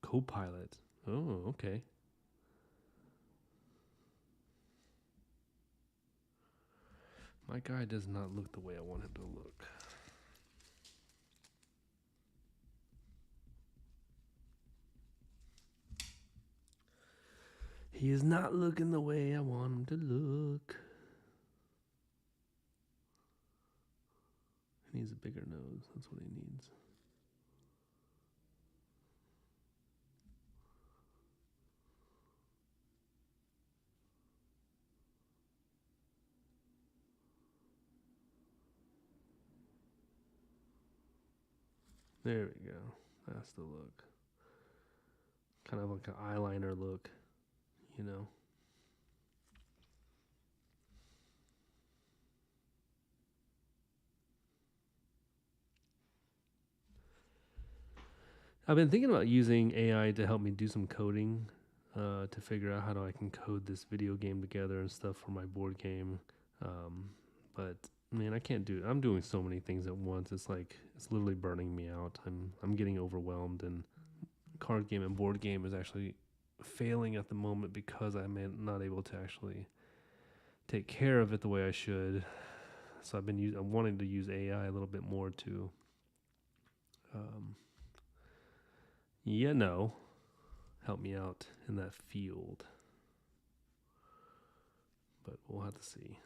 Copilot. Oh, okay. My guy does not look the way I want him to look. He is not looking the way I want him to look. He needs a bigger nose. That's what he needs. There we go. That's the look. Kind of like an eyeliner look, you know. I've been thinking about using AI to help me do some coding, to figure out how I can code this video game together and stuff for my board game. But man, I can't do it. I'm doing so many things at once. It's like it's literally burning me out. I'm getting overwhelmed, and card game and board game is actually failing at the moment because I'm not able to actually take care of it the way I should. So I'm wanting to use AI a little bit more to, um, help me out in that field. But we'll have to see.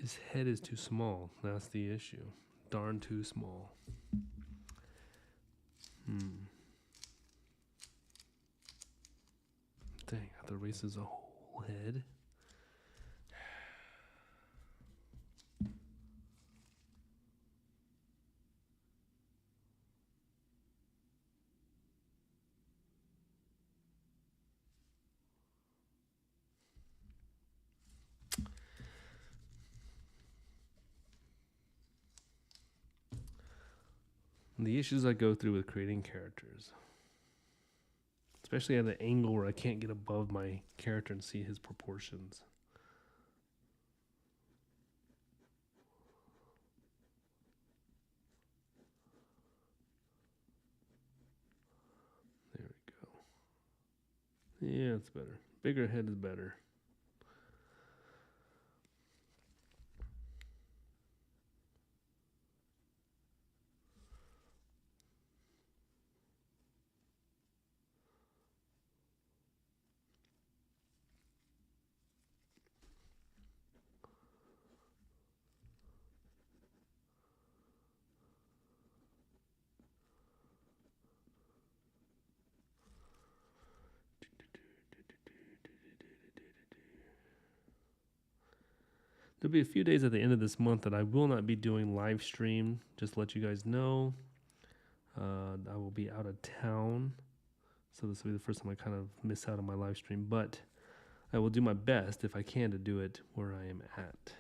His head is too small. That's the issue. Darn too small. Dang, I have to erase his whole head. The issues I go through with creating characters, especially at an angle where I can't get above my character and see his proportions. There we go. Yeah, it's better. Bigger head is better. There'll be a few days at the end of this month that I will not be doing live stream. Just to let you guys know. I will be out of town, so this will be the first time I kind of miss out on my live stream. But I will do my best if I can to do it where I am at.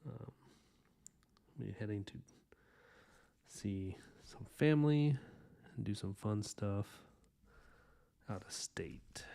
I'll be heading to see some family and do some fun stuff out of state.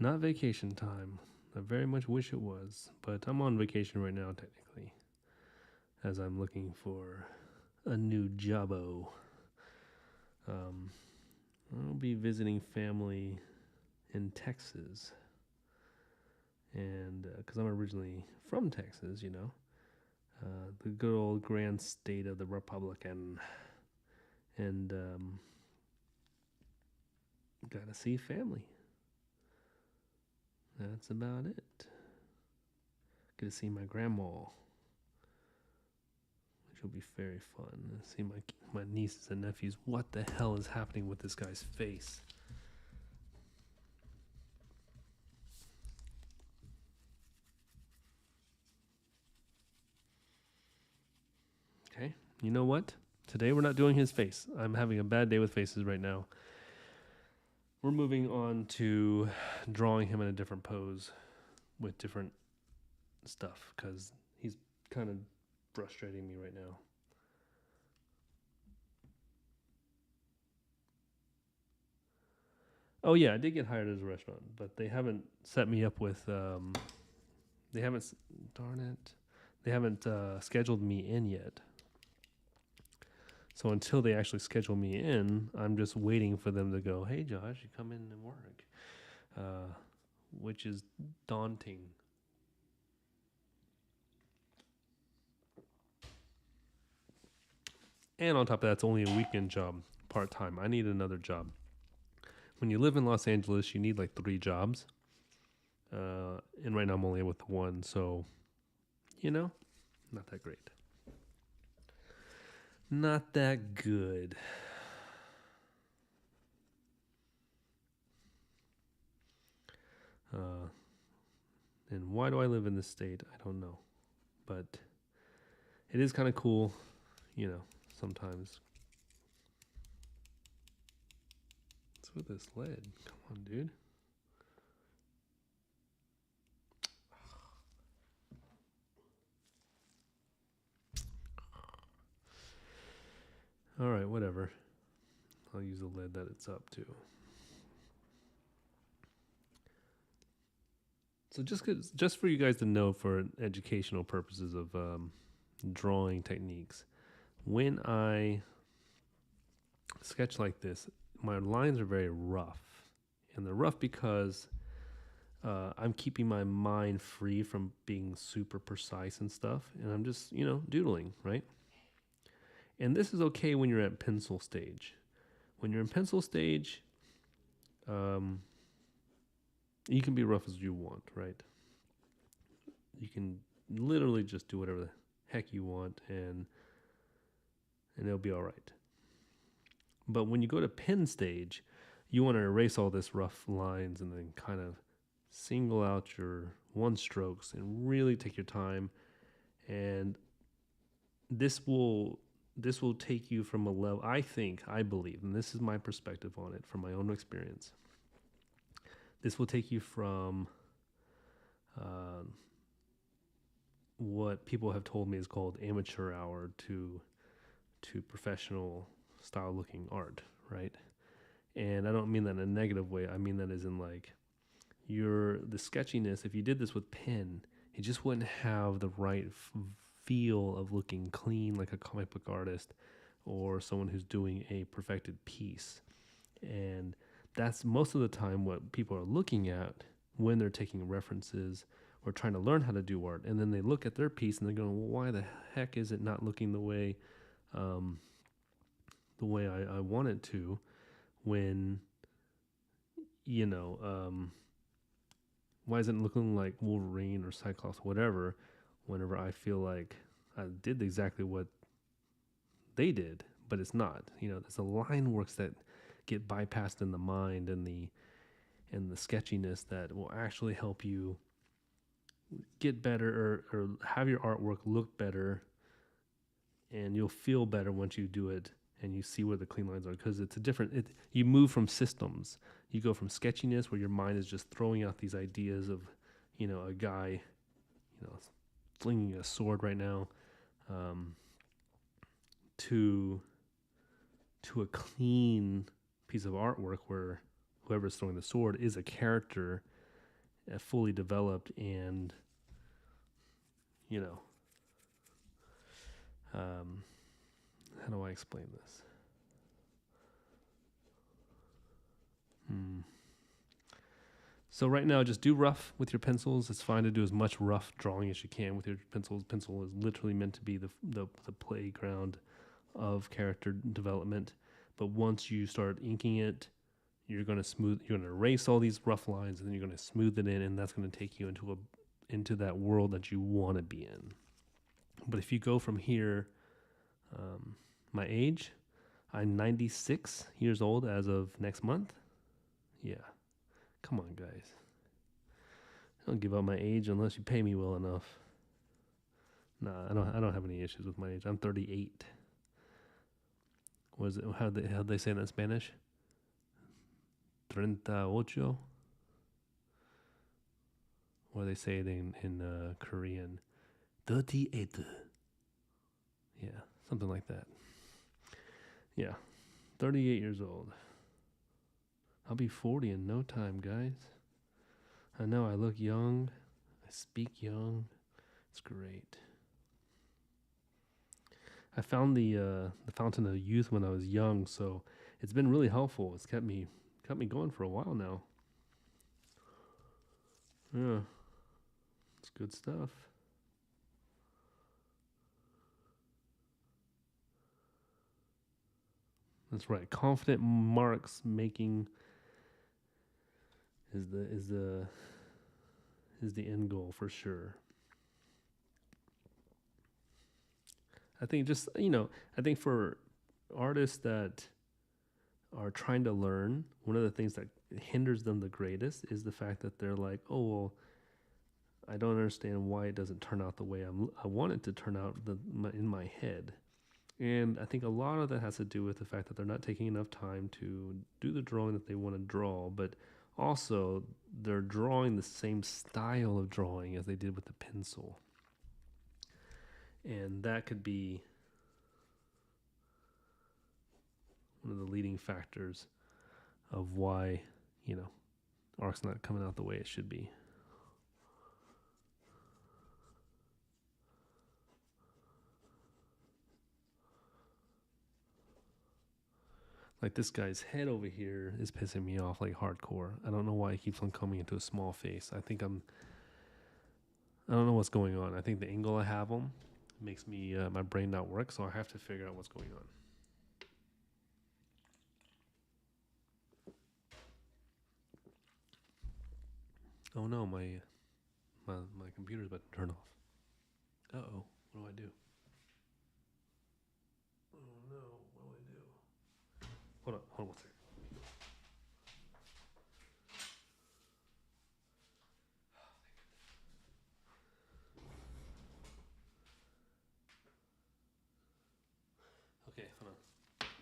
Not vacation time. I very much wish it was, but I'm on vacation right now, technically, as I'm looking for a new jobbo. I'll be visiting family in Texas, and because I'm originally from Texas, the good old grand state of the Republican, and gotta see family. That's about it. Get to see my grandma, which will be very fun. See my nieces and nephews. What the hell is happening with this guy's face? Okay, you know what? Today we're not doing his face. I'm having a bad day with faces right now. We're moving on to drawing him in a different pose with different stuff because he's kind of frustrating me right now. Oh yeah, I did get hired as a restaurant, but they haven't set me up with. They haven't. Darn it, they haven't scheduled me in yet. So until they actually schedule me in, I'm just waiting for them to go, "Hey, Josh, you come in and work," which is daunting. And on top of that, it's only a weekend job, part time. I need another job. When you live in Los Angeles, you need like 3 jobs. And right now I'm only with 1, so, not that great. Not that good. And why do I live in this state? I don't know. But it is kind of cool, sometimes. What's with this lead? Come on, dude. All right, whatever. I'll use the lid that it's up to. So just for you guys to know, for educational purposes of drawing techniques, when I sketch like this, my lines are very rough, and they're rough because I'm keeping my mind free from being super precise and stuff, and I'm just doodling, right? And this is okay when you're at pencil stage. When you're in pencil stage, you can be rough as you want, right? You can literally just do whatever the heck you want, and it'll be all right. But when you go to pen stage, you want to erase all this rough lines and then kind of single out your one strokes and really take your time. And this will take you from a level, I believe, and this is my perspective on it from my own experience. This will take you from what people have told me is called amateur hour to professional style looking art, right? And I don't mean that in a negative way. I mean that as in like the sketchiness. If you did this with pen, it just wouldn't have the right feel of looking clean like a comic book artist or someone who's doing a perfected piece. And that's most of the time what people are looking at when they're taking references or trying to learn how to do art. And then they look at their piece and they're going, well, why the heck is it not looking the way I want it to, when why isn't it looking like Wolverine or Cyclops, whatever, whenever I feel like I did exactly what they did, but it's not. There's a line works that get bypassed in the mind and the sketchiness that will actually help you get better or have your artwork look better, and you'll feel better once you do it and you see where the clean lines are, because it's you move from systems. You go from sketchiness where your mind is just throwing out these ideas of a guy flinging a sword right now, to a clean piece of artwork where whoever's throwing the sword is a character fully developed, and how do I explain this? So right now, just do rough with your pencils. It's fine to do as much rough drawing as you can with your pencils. Pencil is literally meant to be the playground of character development. But once you start inking it, you're going to erase all these rough lines, and then you're going to smooth it in, and that's going to take you into that world that you want to be in. But if you go from here, my age, I'm 96 years old as of next month. Yeah. Come on, guys. I don't give up my age unless you pay me well enough. Nah, I don't have any issues with my age. I'm 38. Was it how they say that in Spanish? 38. Or they say it in Korean. 38. Yeah, something like that. Yeah, 38 years old. I'll be 40 in no time, guys. I know I look young. I speak young. It's great. I found the Fountain of Youth when I was young, so it's been really helpful. It's kept me going for a while now. Yeah, it's good stuff. That's right. Confident marks making is the end goal for sure. I think I think for artists that are trying to learn, one of the things that hinders them the greatest is the fact that they're like, oh, well, I don't understand why it doesn't turn out the way I want it to turn out in my head. And I think a lot of that has to do with the fact that they're not taking enough time to do the drawing that they want to draw, but also they're drawing the same style of drawing as they did with the pencil. And that could be one of the leading factors of why, art's not coming out the way it should be. Like this guy's head over here is pissing me off like hardcore. I don't know why he keeps on coming into a small face. I don't know what's going on. I think the angle I have him makes me my brain not work, so I have to figure out what's going on. Oh no, my computer's about to turn off. Uh-oh, what do I do? Oh no, what do I do? Hold on 1 second. Okay, hold on.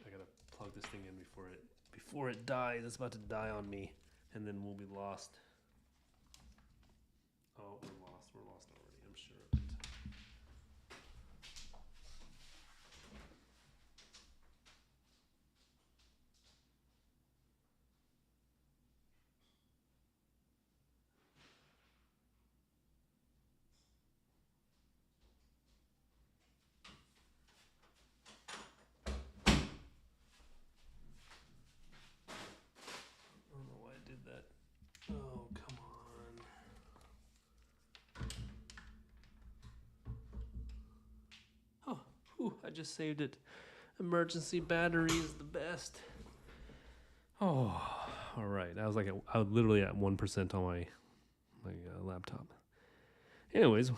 I gotta plug this thing in before it dies. It's about to die on me, and then we'll be lost. Oh, we're lost. We're lost already. I'm sure of it. I don't know why I did that. Oh, come on. Oh, whew, I just saved it. Emergency battery is the best. Oh, all right. I was literally at 1% on my laptop. Anyways,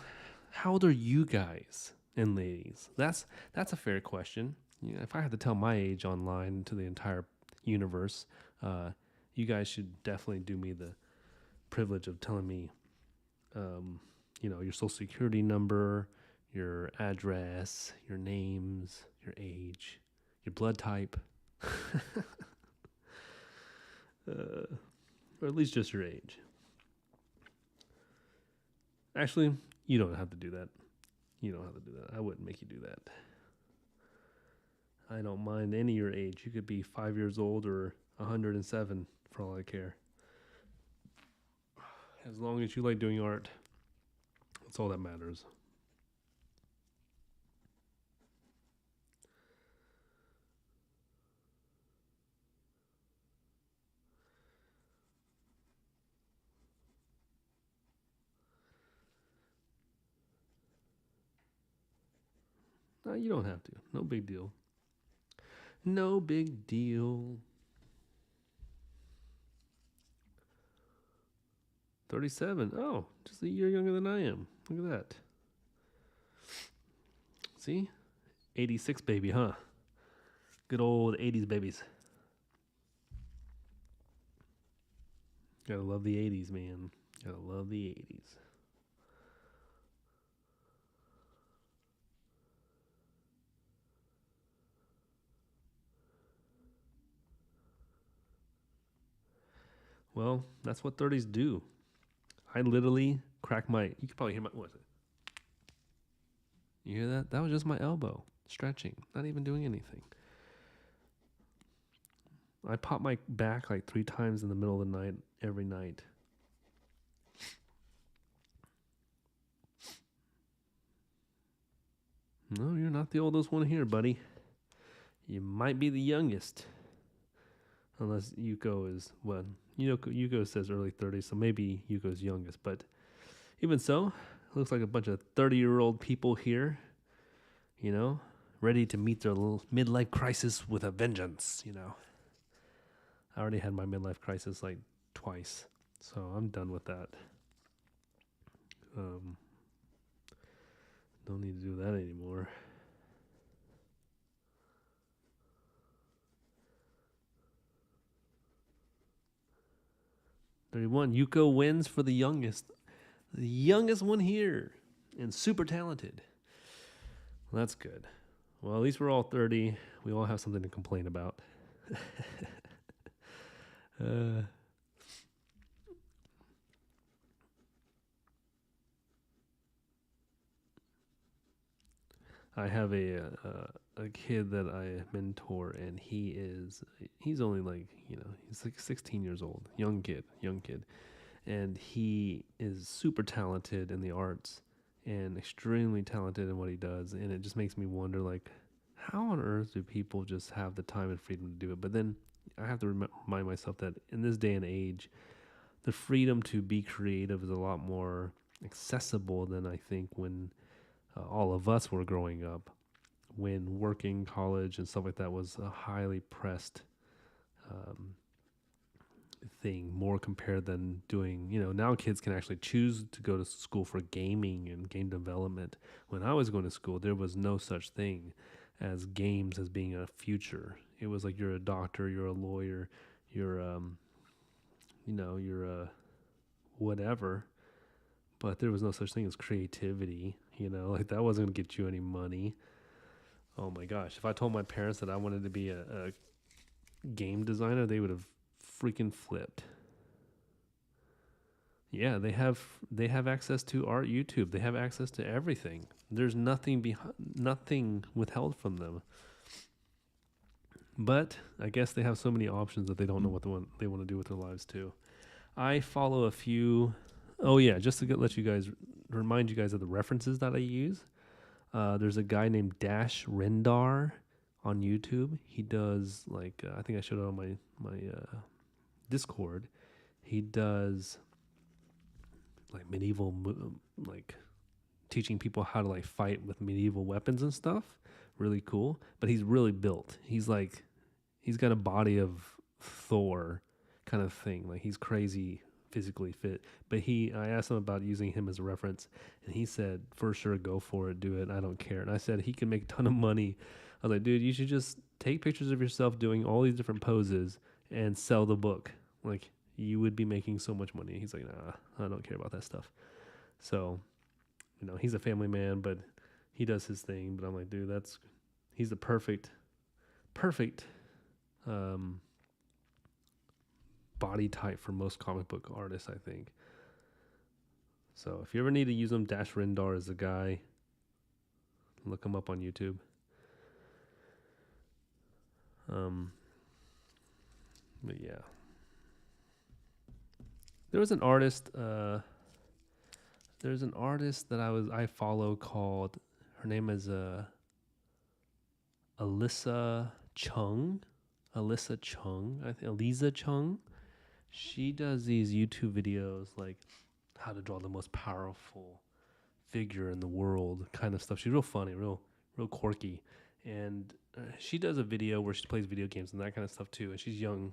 how old are you guys and ladies? That's a fair question. If I had to tell my age online to the entire universe, you guys should definitely do me the privilege of telling me, your social security number, your address, your names, your age, your blood type, or at least just your age. Actually, you don't have to do that. You don't have to do that. I wouldn't make you do that. I don't mind any of your age. You could be 5 years old or 107 for all I care. As long as you like doing art, that's all that matters. No, you don't have to. No big deal. No big deal. 37. Oh, just a year younger than I am. Look at that. See? 86 baby, huh? Good old 80s babies. Gotta love the 80s, man. Gotta love the 80s. Well, that's what 30s do. I literally crack my. You can probably hear my. What is it? You hear that? That was just my elbow stretching, not even doing anything. I pop my back like 3 times in the middle of the night every night. No, you're not the oldest one here, buddy. You might be the youngest. Unless Yuko is, well, Yuko says early 30s, so maybe Yuko's youngest. But even so, looks like a bunch of 30-year-old people here, ready to meet their little midlife crisis with a vengeance, I already had my midlife crisis like twice, so I'm done with that. Don't need to do that anymore. $31. Yuko wins for the youngest one here, and super talented. Well, that's good. Well, at least we're all 30. We all have something to complain about. I have a kid that I mentor, and he's only like, he's like 16 years old, young kid, and he is super talented in the arts and extremely talented in what he does, and it just makes me wonder, like, how on earth do people just have the time and freedom to do it? But then I have to remind myself that in this day and age, the freedom to be creative is a lot more accessible than I think when all of us were growing up, when working, college, and stuff like that was a highly pressed thing, more compared than doing, now kids can actually choose to go to school for gaming and game development. When I was going to school, there was no such thing as games as being a future. It was like you're a doctor, you're a lawyer, you're, you're a whatever. But there was no such thing as creativity, like that wasn't going to get you any money. Oh my gosh. If I told my parents that I wanted to be a game designer, they would have freaking flipped. Yeah, they have access to art YouTube. They have access to everything. There's nothing withheld from them. But I guess they have so many options that they don't know what they want to do with their lives too. I follow a few. Oh yeah, just to remind you guys of the references that I use. There's a guy named Dash Rendar on YouTube. He does I think I showed it on my Discord. He does medieval teaching people how to fight with medieval weapons and stuff. Really cool. But he's really built. He's got a body of Thor kind of thing. He's crazy physically fit. But I asked him about using him as a reference, and he said, for sure, go for it, do it. I don't care. And I said, he can make a ton of money. I was like, dude, you should just take pictures of yourself doing all these different poses and sell the book. You would be making so much money. He's like, nah, I don't care about that stuff. So, he's a family man, but he does his thing. But I'm like, dude, he's the perfect body type for most comic book artists, I think. So if you ever need to use him, Dash Rendar is the guy. Look him up on YouTube. But yeah. There was an artist. There's an artist that I follow called. Her name is Alyssa Chung. Alyssa Chung. I think Eliza Chung. She does these YouTube videos like how to draw the most powerful figure in the world, kind of stuff. She's real funny, real quirky, and she does a video where she plays video games and that kind of stuff too. And she's young.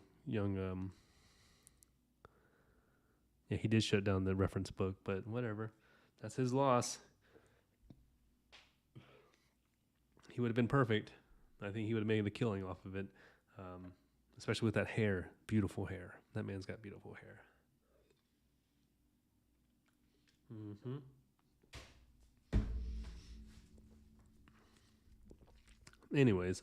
Yeah, he did shut down the reference book, but whatever. That's his loss. He would have been perfect. I think he would have made the killing off of it, especially with that hair, beautiful hair. That man's got beautiful hair. Mm-hmm. Anyways,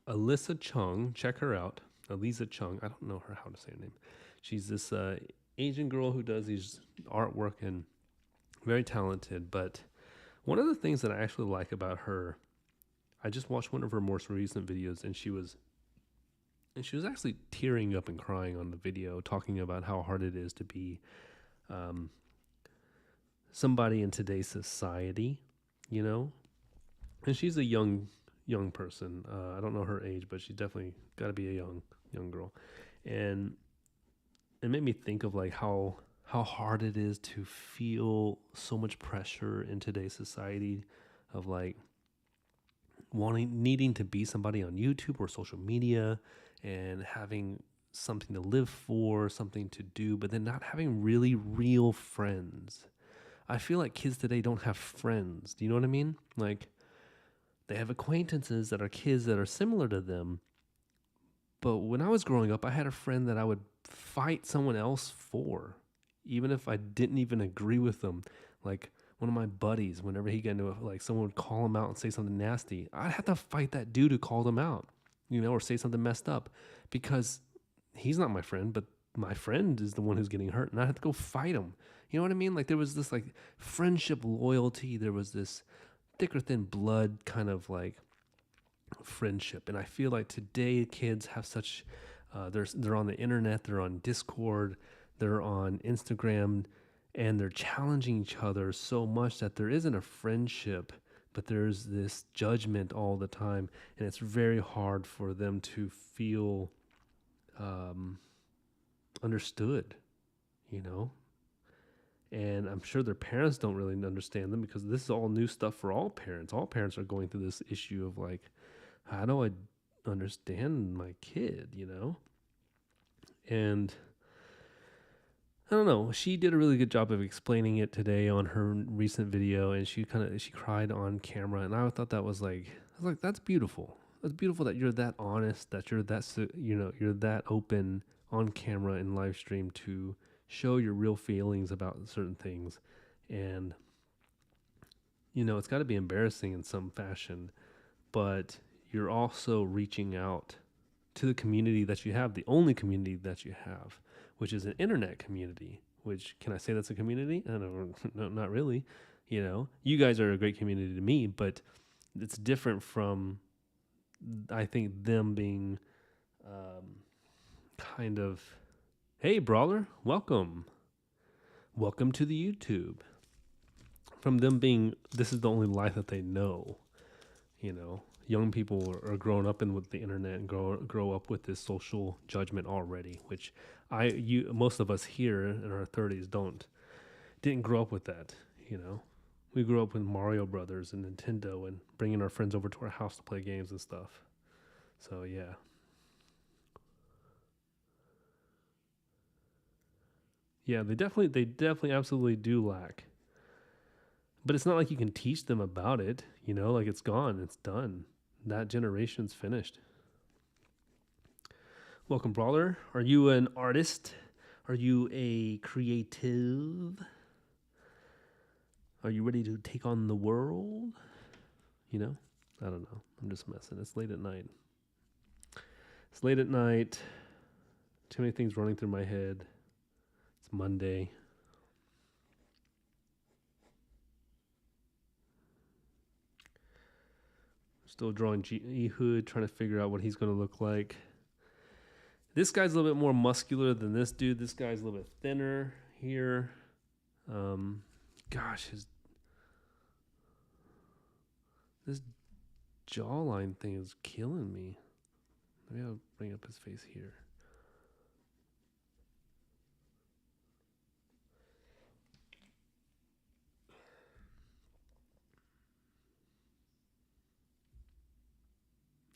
Alyssa Chung, check her out. Eliza Chung, I don't know her how to say her name. She's this Asian girl who does these artwork and very talented. But one of the things that I actually like about her, I just watched one of her most recent videos, and she was actually tearing up and crying on the video, talking about how hard it is to be somebody in today's society, you know. And she's a young person. I don't know her age, but she's definitely got to be a young girl. And it made me think of like how hard it is to feel so much pressure in today's society of like needing to be somebody on YouTube or social media and having something to live for, something to do, but then not having really real friends. I feel like kids today don't have friends. Do you know what I mean? Like, they have acquaintances that are kids that are similar to them. But when I was growing up, I had a friend that I would fight someone else for, even if I didn't even agree with them. Like one of my buddies, whenever he got into someone would call him out and say something nasty, I'd have to fight that dude who called him out, or say something messed up, because he's not my friend, but my friend is the one who's getting hurt, and I had to go fight him. You know what I mean? Like there was this like friendship loyalty. There was this thick or thin blood kind of like friendship. And I feel like today kids have such they're on the internet, they're on Discord, they're on Instagram, and they're challenging each other so much that there isn't a friendship, but there's this judgment all the time, and it's very hard for them to feel understood, and I'm sure their parents don't really understand them, because this is all new stuff for all parents. All parents are going through this issue of like, how do I understand my kid, And I don't know. She did a really good job of explaining it today on her recent video, and she cried on camera, and I thought that was like, that's beautiful. That's beautiful that you're that honest, that you're that you're that open on camera and live stream to show your real feelings about certain things. And it's got to be embarrassing in some fashion, but you're also reaching out to the community that you have, the only community that you have, which is an internet community. Which, can I say that's a community? I don't know, not really. You guys are a great community to me, but it's different from, I think, them being kind of, hey, brawler, welcome to the YouTube. From them being, this is the only life that they know. Young people are growing up with the internet and grow up with this social judgment already, which most of us here in our 30s didn't grow up with that. We grew up with Mario Brothers and Nintendo and bringing our friends over to our house to play games and stuff. So yeah. Yeah, they definitely absolutely do lack. But it's not like you can teach them about it, like it's gone, it's done. That generation's finished. Welcome, brawler. Are you an artist? Are you a creative? Are you ready to take on the world? I don't know. I'm just messing. It's late at night. Too many things running through my head. It's Monday. Still drawing Ehud, trying to figure out what he's going to look like. This guy's a little bit more muscular than this dude. This guy's a little bit thinner here. Gosh, this jawline thing is killing me. Maybe I'll bring up his face here.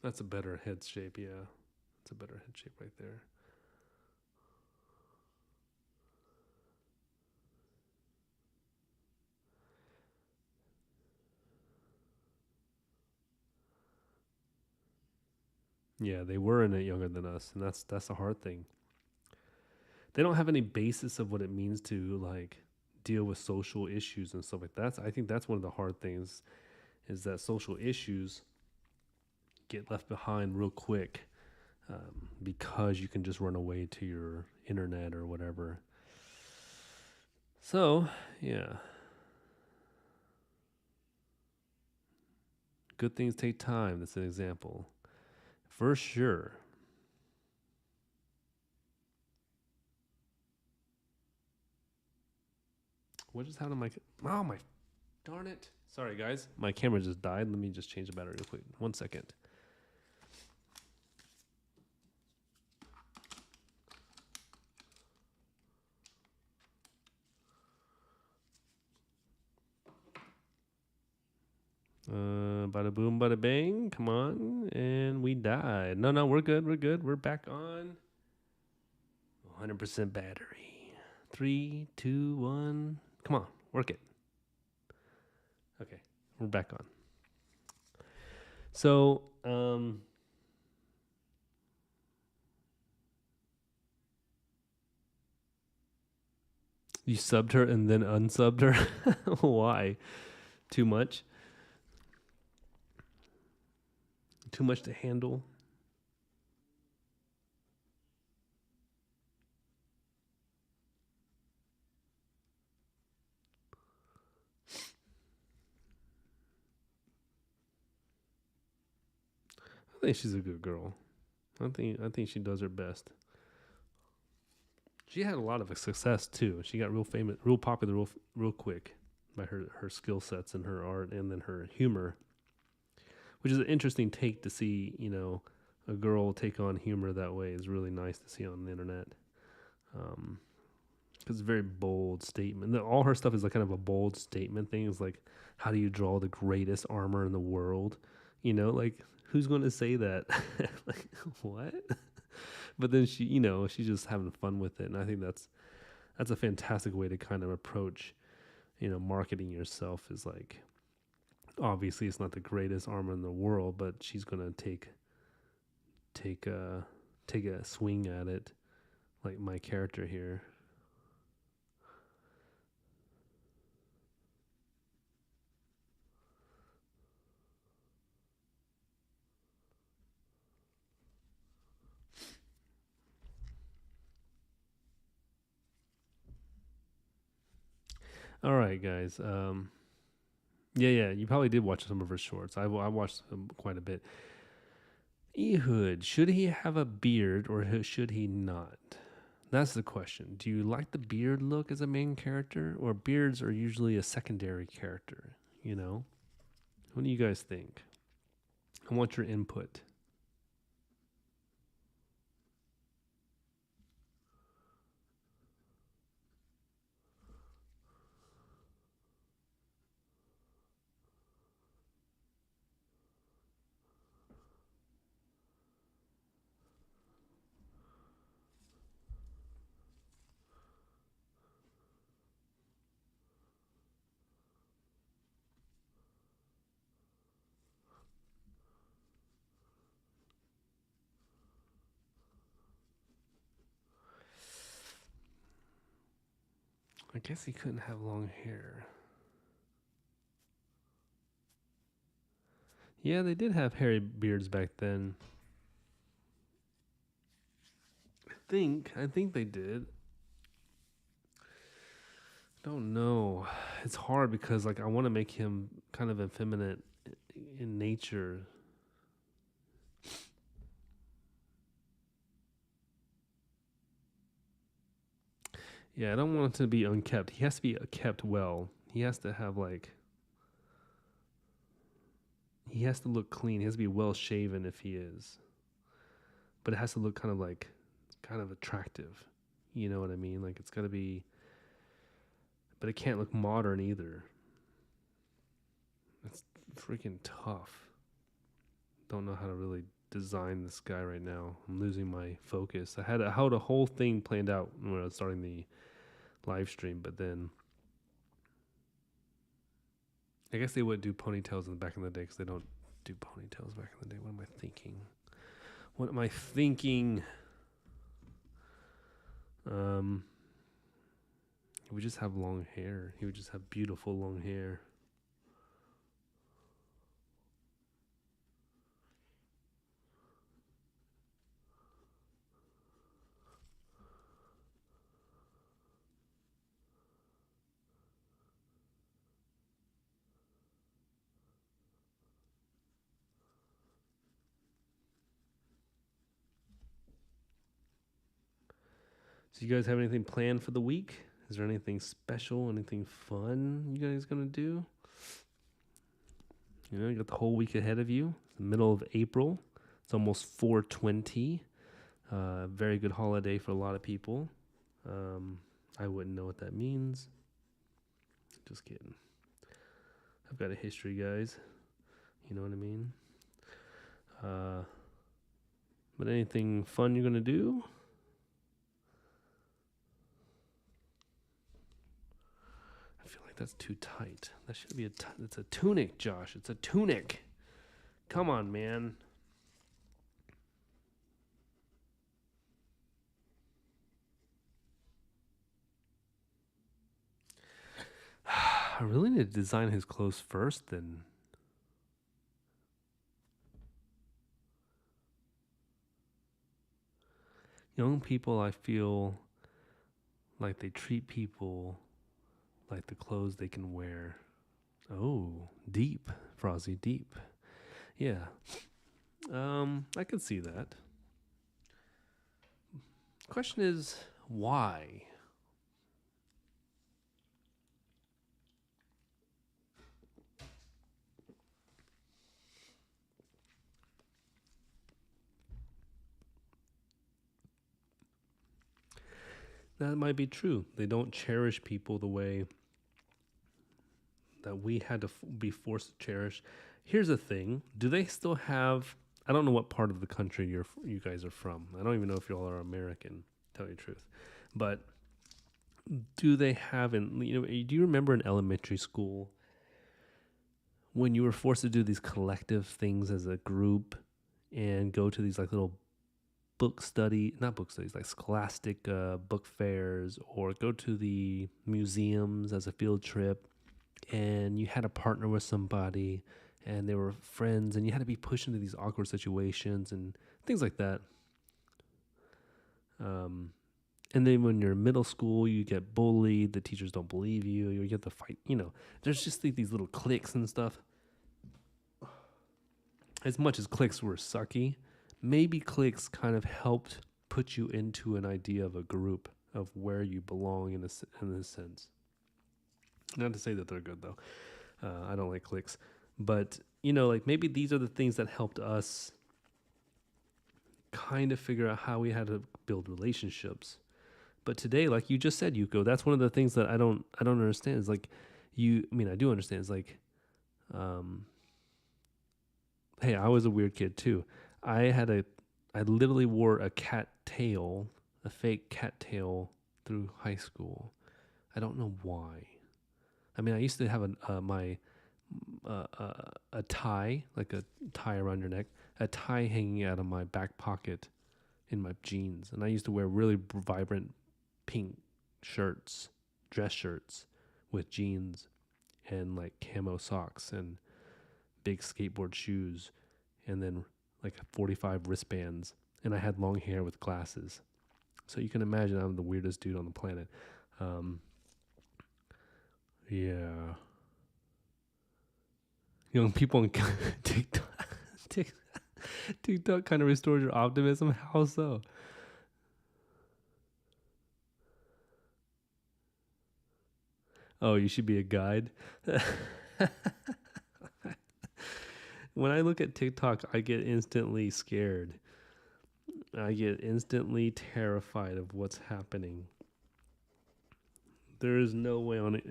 That's a better head shape, yeah. That's a better head shape right there. Yeah, they were in it younger than us, and that's the hard thing. They don't have any basis of what it means to like deal with social issues and stuff like that. I think that's one of the hard things is that social issues get left behind real quick because you can just run away to your internet or whatever. So, yeah. Good things take time. That's an example. For sure. What just happened to my... Oh, my... Darn it. Sorry, guys. My camera just died. Let me just change the battery real quick. 1 second. Bada boom, bada bang. Come on. And we died. No, we're good. We're good. We're back on 100% battery. 3, 2, 1. Come on. Work it. Okay. We're back on. So, you subbed her and then unsubbed her? Why? Too much? Too much to handle? I think she's a good girl. I think she does her best. She had a lot of success too. She got real famous, real popular, real quick by her skill sets and her art, and then her humor, which is an interesting take to see. You know, a girl take on humor that way is really nice to see on the internet. Because it's a very bold statement. All her stuff is like kind of a bold statement thing. It's like, how do you draw the greatest armor in the world? You know, like who's going to say that? Like what? But then she, you know, she's just having fun with it, and I think that's a fantastic way to kind of approach, you know, marketing yourself. Is like, obviously it's not the greatest armor in the world, but she's gonna take a swing at it, like my character here. All right, guys. Yeah. You probably did watch some of her shorts. I watched them quite a bit. Ehud, should he have a beard or should he not? That's the question. Do you like the beard look as a main character, or beards are usually a secondary character? You know, what do you guys think? I want your input. I guess he couldn't have long hair. Yeah, they did have hairy beards back then. I think they did. Don't know. It's hard because like I want to make him kind of effeminate in nature. Yeah, I don't want it to be unkept. He has to be kept well. He has to have like. He has to look clean. He has to be well shaven if he is. But it has to look kind of attractive. You know what I mean? Like it's got to be. But it can't look modern either. It's freaking tough. Don't know how to really design this guy right now. I'm losing my focus. I had a whole thing planned out when I was starting the live stream, but then I guess they would do ponytails in the back in the day because they don't do ponytails back in the day. What am I thinking? He would just have long hair. He would just have beautiful long hair. So you guys have anything planned for the week? Is there anything special, anything fun you guys gonna do? You know, you got the whole week ahead of you. It's the middle of April. It's almost 420. Very good holiday for a lot of people. I wouldn't know what that means. Just kidding. I've got a history, guys. You know what I mean? But anything fun you're gonna do? I feel like that's too tight. That should be it's a tunic, Josh. It's a tunic. Come on, man. I really need to design his clothes first then. Young people, I feel like they treat people like the clothes they can wear. Oh, deep, Frozzy, deep. Yeah. I could see that. Question is, why? That might be true. They don't cherish people the way that we had to be forced to cherish. Here's the thing: do they still have? I don't know what part of the country you guys are from. I don't even know if you all are American. To tell you the truth, but do they have? Do you remember in elementary school when you were forced to do these collective things as a group and go to these like little not book studies, like scholastic book fairs, or go to the museums as a field trip, and you had to partner with somebody and they were friends and you had to be pushed into these awkward situations and things like that. And then when you're in middle school, you get bullied, the teachers don't believe you, you get to fight, there's just these little cliques and stuff. As much as cliques were sucky, maybe cliques kind of helped put you into an idea of a group, of where you belong in a sense. Not to say that they're good, though. I don't like cliques. But, like maybe these are the things that helped us kind of figure out how we had to build relationships. But today, like you just said, Yuko, that's one of the things that I don't understand. Is like I do understand. It's like, hey, I was a weird kid too. I literally wore a fake cat tail through high school. I don't know why. I mean, I used to have a tie, like a tie around your neck, a tie hanging out of my back pocket in my jeans. And I used to wear really vibrant pink dress shirts with jeans and like camo socks and big skateboard shoes and then like 45 wristbands. And I had long hair with glasses. So you can imagine I'm the weirdest dude on the planet. Yeah. Young people on TikTok kind of restores your optimism. How so? Oh, you should be a guide. When I look at TikTok, I get instantly scared. I get instantly terrified of what's happening. There is no way on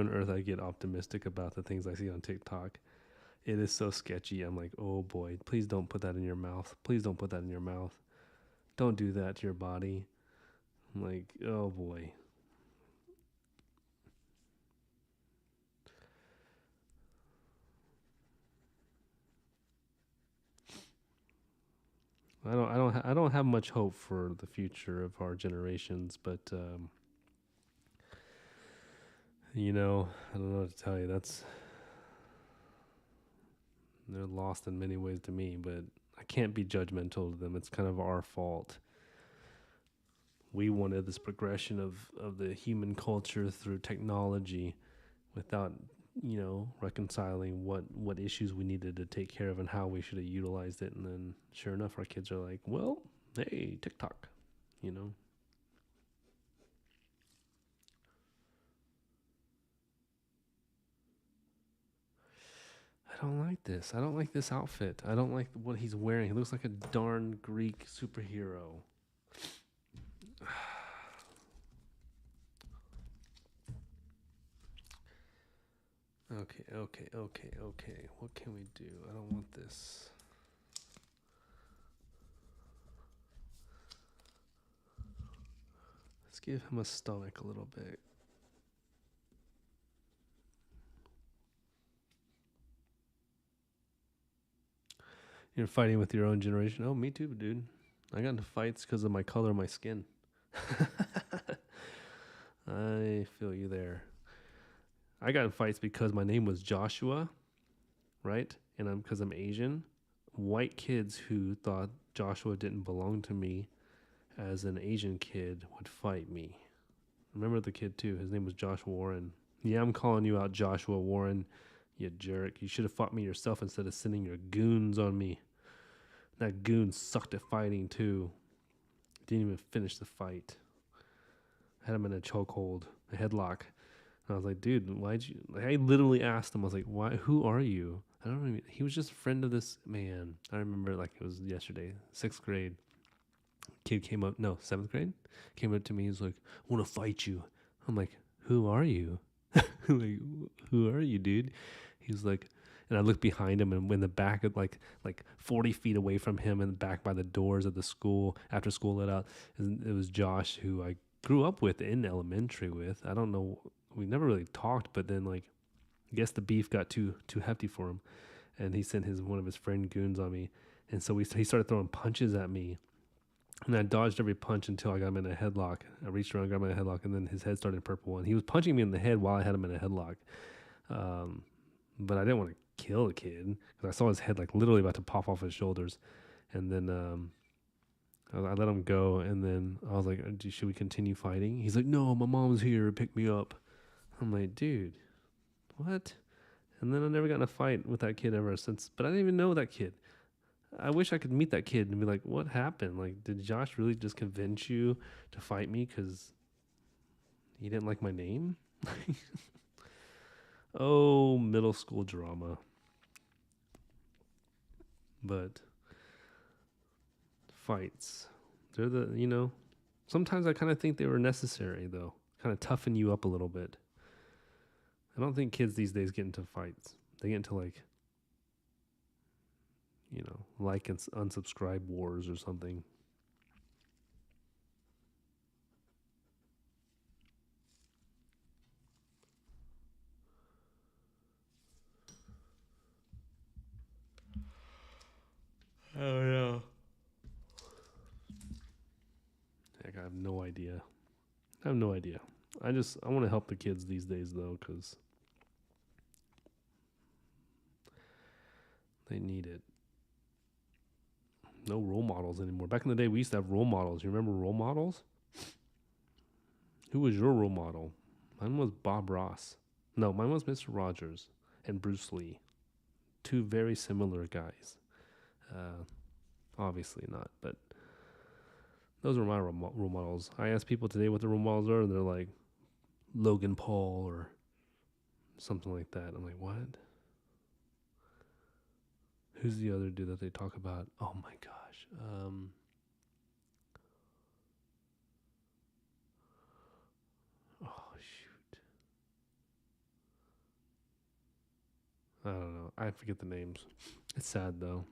earth I get optimistic about the things I see on TikTok. It is so sketchy. I'm like, oh boy, please don't put that in your mouth. Please don't put that in your mouth. Don't do that to your body. I'm like, oh boy. I don't have much hope for the future of our generations, but I don't know what to tell you. They're lost in many ways to me, but I can't be judgmental to them. It's kind of our fault. We wanted this progression of the human culture through technology without, reconciling what issues we needed to take care of and how we should have utilized it. And then sure enough, our kids are like, well, hey, TikTok, you know. I don't like this. I don't like this outfit. I don't like what he's wearing. He looks like a darn Greek superhero. Okay. What can we do? I don't want this. Let's give him a stomach a little bit. You're fighting with your own generation. Oh, me too, dude. I got into fights because of my color of my skin. I feel you there. I got in fights because my name was Joshua, right? And because I'm Asian. White kids who thought Joshua didn't belong to me as an Asian kid would fight me. Remember the kid too. His name was Josh Warren. Yeah, I'm calling you out, Joshua Warren. You jerk. You should have fought me yourself instead of sending your goons on me. That goon sucked at fighting too. Didn't even finish the fight. I had him in a chokehold, a headlock. And I was like, dude, why'd you? Like, I literally asked him. I was like, why? Who are you? I don't even. He was just a friend of this man. I remember like it was yesterday, 6th grade. Kid came up. No, 7th grade. Came up to me. He's like, I want to fight you. I'm like, who are you? Like, who are you, dude? He's like, and I looked behind him, and in the back of like 40 feet away from him, and back by the doors of the school after school let out, and it was Josh, who I grew up with in elementary with. I don't know, we never really talked, but then like, I guess the beef got too hefty for him, and he sent one of his friend goons on me, and so he started throwing punches at me. And I dodged every punch until I got him in a headlock. I reached around, got him in a headlock, and then his head started purple. And he was punching me in the head while I had him in a headlock. Um, but I didn't want to kill the kid because I saw his head like literally about to pop off his shoulders. And then I let him go. And then I was like, should we continue fighting? He's like, no, my mom's here. Pick me up. I'm like, dude, what? And then I never got in a fight with that kid ever since. But I didn't even know that kid. I wish I could meet that kid and be like, what happened? Like, did Josh really just convince you to fight me because he didn't like my name? Oh, middle school drama. But fights, sometimes I kind of think they were necessary, though. Kind of toughen you up a little bit. I don't think kids these days get into fights. They get into like and unsubscribe wars or something. Oh yeah. Heck, I have no idea. I have no idea. I want to help the kids these days though, because they need it. No role models anymore. Back in the day, we used to have role models. You remember role models? Who was your role model? Mine was Bob Ross. No, mine was Mr. Rogers and Bruce Lee. Two very similar guys. Obviously not, but those were my role models. I ask people today what their role models are, and they're like Logan Paul or something like that. I'm like, what? Who's the other dude that they talk about? Oh my gosh. Oh shoot. I don't know. I forget the names. It's sad though.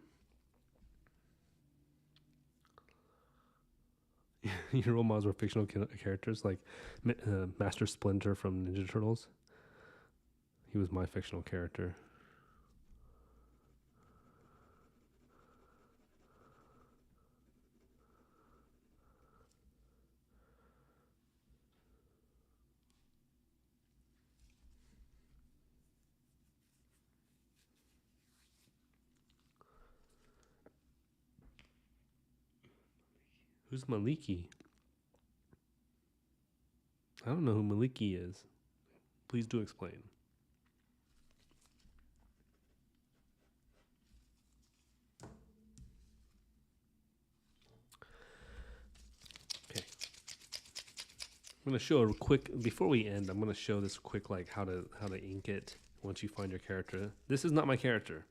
Your role models were fictional characters, like Master Splinter from Ninja Turtles. He was my fictional character. Who's Maliki? I don't know who Maliki is. Please do explain. Okay. I'm gonna show a quick before we end. I'm gonna show this quick like how to ink it once you find your character. This is not my character.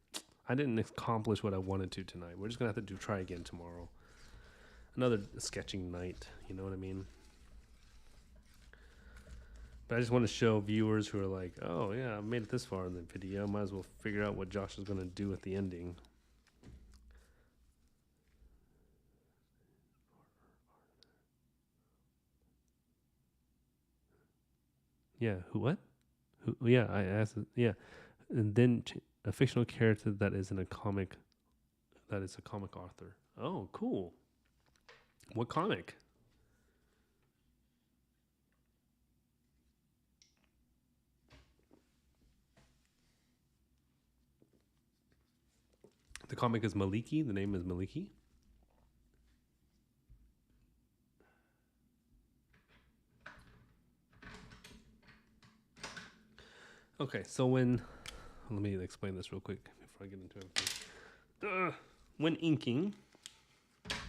I didn't accomplish what I wanted to tonight. We're just gonna have to try again tomorrow. Another sketching night. You know what I mean? But I just want to show viewers who are like, oh yeah, I made it this far in the video. Might as well figure out what Josh is gonna do at the ending. Yeah. Who? What? Who? Yeah. I asked. Yeah. And then a fictional character that is in a comic. That is a comic author. Oh, cool. What comic? The comic is Maliki. The name is Maliki. Okay, so when let me explain this real quick before I get into everything. When inking,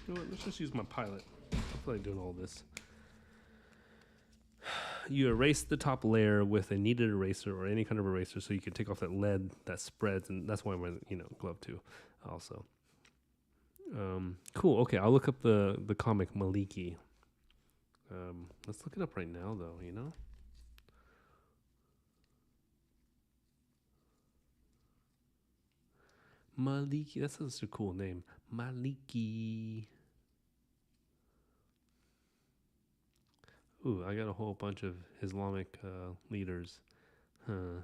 you know what? Let's just use my Pilot. I feel like doing all this. You erase the top layer with a kneaded eraser or any kind of eraser, so you can take off that lead that spreads, and that's why I'm wearing glove too. Also, cool. Okay, I'll look up the comic Maliki. Let's look it up right now, though. Maliki. That's such a cool name. Maliki. Ooh, I got a whole bunch of Islamic leaders. Huh.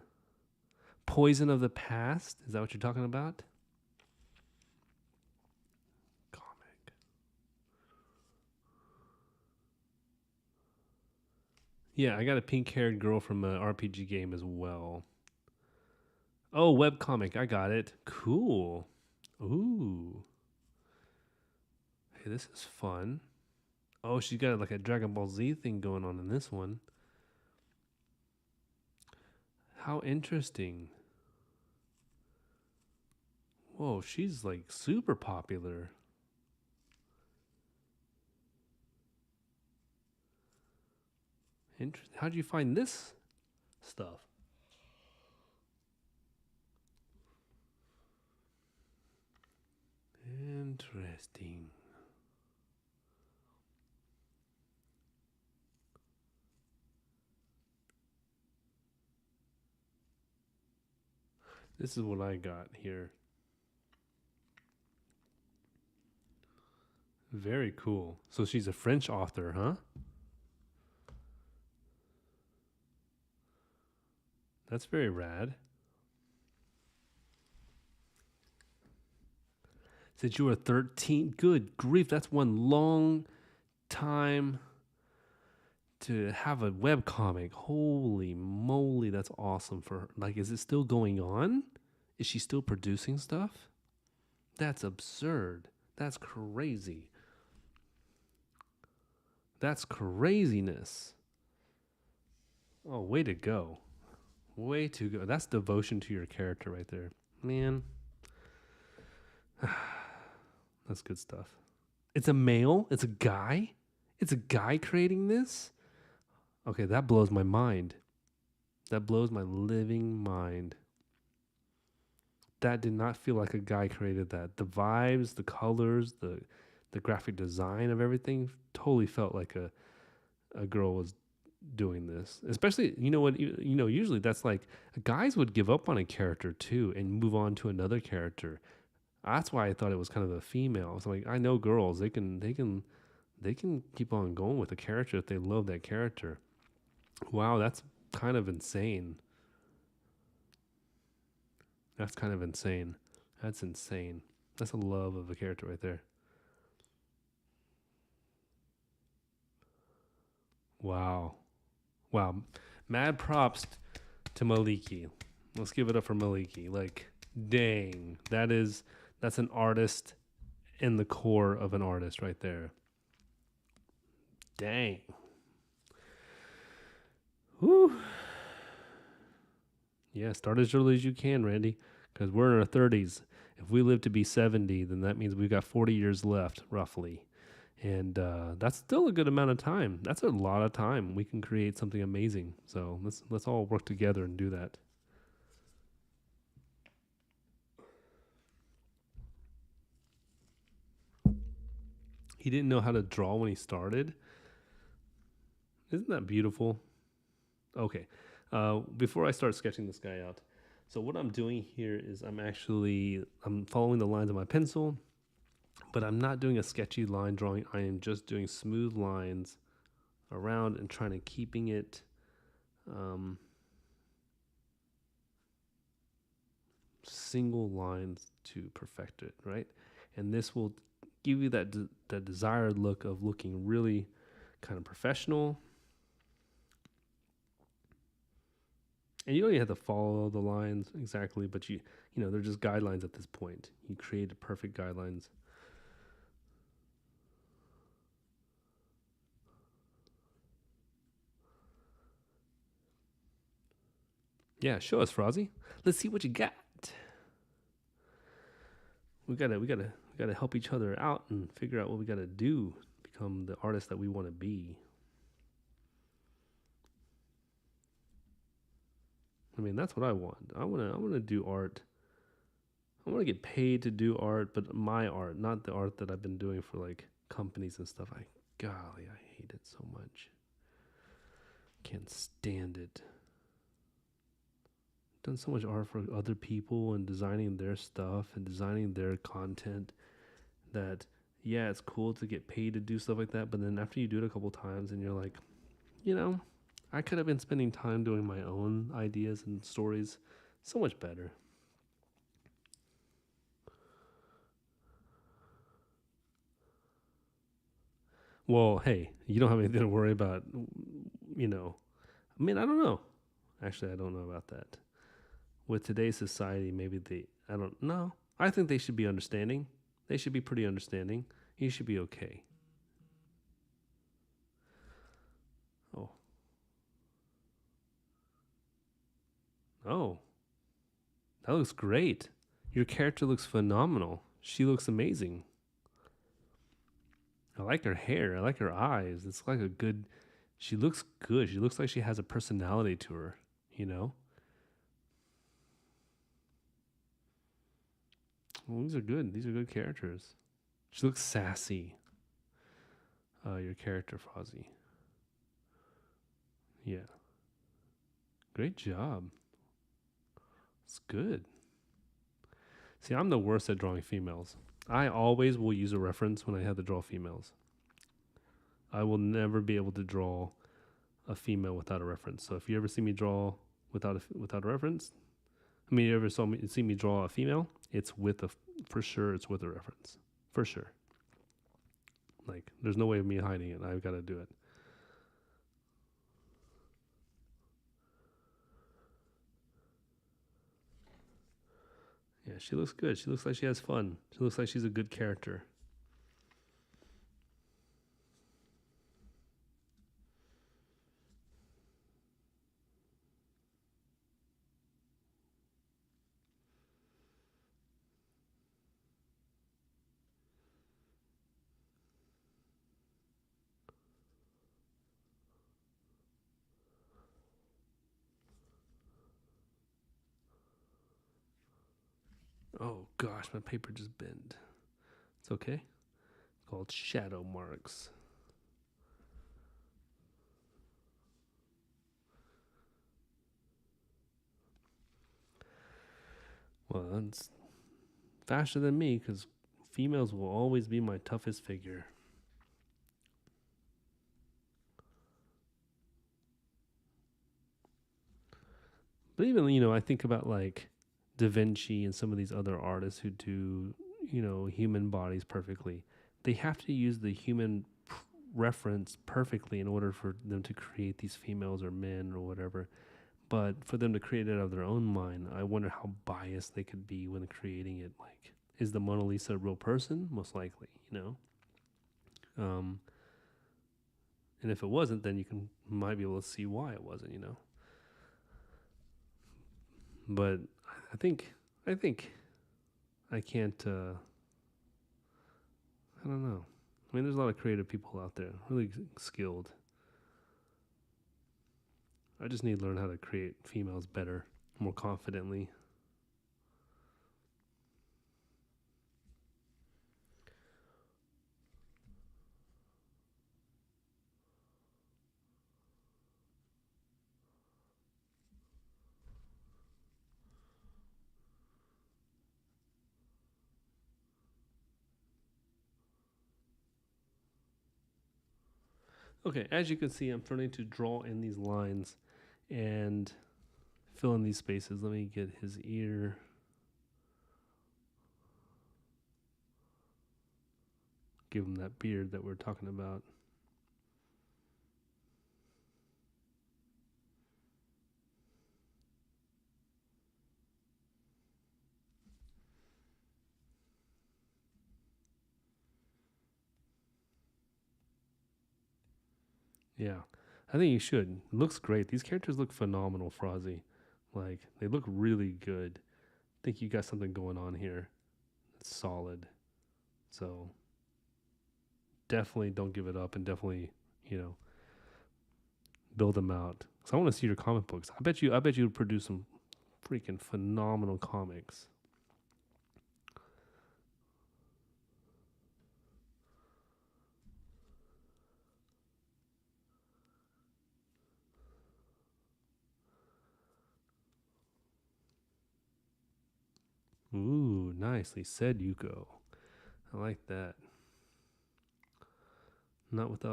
Poison of the Past? Is that what you're talking about? Comic. Yeah, I got a pink-haired girl from an RPG game as well. Oh, webcomic. I got it. Cool. Ooh. Hey, this is fun. Oh, she's got like a Dragon Ball Z thing going on in this one. How interesting. Whoa, she's like super popular. Interesting. How'd you find this stuff? Interesting. This is what I got here. Very cool. So she's a French author, huh? That's very rad. Since you were 13, good grief, that's one long time to have a webcomic. Holy moly, that's awesome for her. Like, is it still going on? Is she still producing stuff? That's absurd. That's crazy. That's craziness. Oh, way to go. Way to go. That's devotion to your character right there. Man. That's good stuff. It's a male? It's a guy? It's a guy creating this? Okay, that blows my mind. That blows my living mind. That did not feel like a guy created that. The vibes, the colors, the graphic design of everything totally felt like a girl was doing this. Especially, you know what, usually that's like guys would give up on a character too and move on to another character. That's why I thought it was kind of a female. It's like I know girls, they can keep on going with a character if they love that character. Wow, that's kind of insane. That's kind of insane. That's insane. That's a love of a character right there. Wow. Wow. Mad props to Maliki. Let's give it up for Maliki. Like, dang. That's an artist in the core of an artist right there. Dang. Whew. Yeah, start as early as you can, Randy, because we're in our 30s. If we live to be 70, then that means we've got 40 years left, roughly. And that's still a good amount of time. That's a lot of time. We can create something amazing. So let's all work together and do that. He didn't know how to draw when he started. Isn't that beautiful? Okay. Before I start sketching this guy out, so what I'm doing here is I'm following the lines of my pencil, but I'm not doing a sketchy line drawing. I am just doing smooth lines around and trying to keeping it single lines to perfect it, right? And this will give you that desired look of looking really kind of professional. And you don't even have to follow the lines exactly, but they're just guidelines at this point. You create perfect guidelines. Yeah, show us, Frozzy. Let's see what you got. We gotta help each other out and figure out what we gotta do to become the artist that we want to be. I mean, that's what I want. I wanna do art. I want to get paid to do art, but my art, not the art that I've been doing for like companies and stuff. Golly, I hate it so much. Can't stand it. Done so much art for other people and designing their stuff and designing their content that, yeah, it's cool to get paid to do stuff like that. But then after you do it a couple times and you're like, I could have been spending time doing my own ideas and stories so much better. Well, hey, you don't have anything to worry about, I mean, I don't know. Actually, I don't know about that. With today's society, I don't know. I think they should be understanding. They should be pretty understanding. You should be okay. Oh. Oh. That looks great. Your character looks phenomenal. She looks amazing. I like her hair. I like her eyes. It's like she looks good. She looks like she has a personality to her, you know? Well, these are good. These are good characters. She looks sassy. Your character, Fozzie. Yeah. Great job. It's good. See, I'm the worst at drawing females. I always will use a reference when I have to draw females. I will never be able to draw a female without a reference. So if you ever see me draw without a reference, you ever see me draw a female, it's for sure it's with a reference. For sure. Like there's no way of me hiding it. I've got to do it. Yeah, she looks good. She looks like she has fun. She looks like she's a good character. Oh gosh, my paper just bent. It's okay. It's called shadow marks. Well, that's faster than me because females will always be my toughest figure. But even, I think about like Da Vinci and some of these other artists who do, human bodies perfectly. They have to use the human reference perfectly in order for them to create these females or men or whatever. But for them to create it out of their own mind, I wonder how biased they could be when creating it. Like, is the Mona Lisa a real person? Most likely. Um, and if it wasn't, then might be able to see why it wasn't. But I think I can't. I don't know. I mean, there's a lot of creative people out there, really skilled. I just need to learn how to create females better, more confidently. Okay, as you can see, I'm starting to draw in these lines and fill in these spaces. Let me get his ear. Give him that beard that we're talking about. Yeah, I think you should. It looks great. These characters look phenomenal, Frozzy. Like, they look really good. I think you got something going on here. It's solid. So definitely don't give it up and definitely, you know, build them out. So I want to see your comic books. I bet you would produce some freaking phenomenal comics. Ooh, nicely said, Yuko. I like that. Not with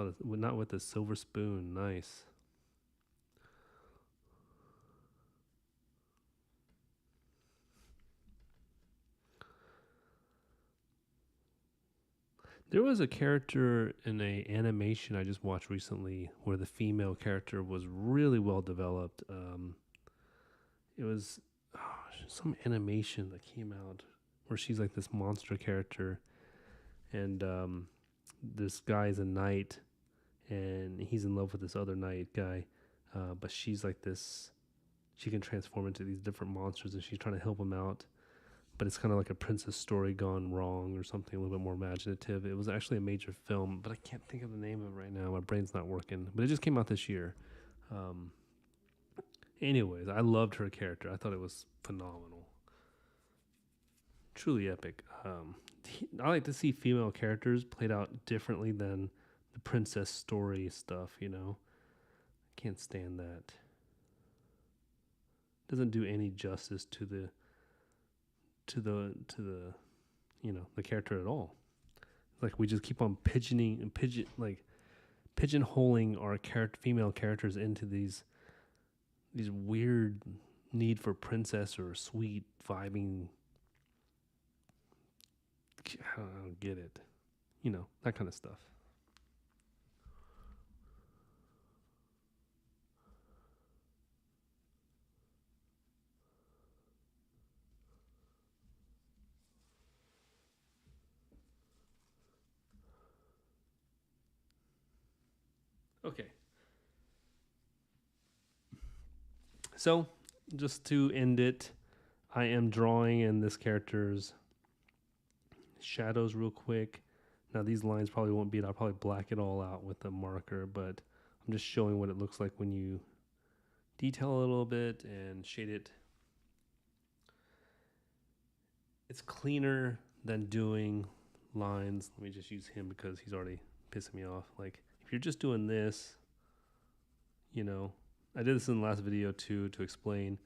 a silver spoon. Nice. There was a character in a animation I just watched recently where the female character was really well developed. It was some animation that came out where she's like this monster character, and this guy's a knight, and he's in love with this other knight guy, but she's like this. She can transform into these different monsters, and she's trying to help him out. But it's kind of like a princess story gone wrong or something a little bit more imaginative. It was actually a major film, but I can't think of the name of it right now. My brain's not working. But it just came out this year. Um, anyways, I loved her character. I thought it was phenomenal. Truly epic. I like to see female characters played out differently than the princess story stuff. Can't stand that. Doesn't do any justice to the character at all. Like, we just keep on pigeonholing our female characters into these weird need for princess or sweet vibing. I don't get it. That kind of stuff. Okay. So, just to end it, I am drawing in this character's shadows real quick. Now, these lines probably won't be it. I'll probably black it all out with a marker, but I'm just showing what it looks like when you detail a little bit and shade it. it's cleaner than doing lines. Let me just use him because he's already pissing me off. Like, if you're just doing this, you know, I did this in the last video too to explain,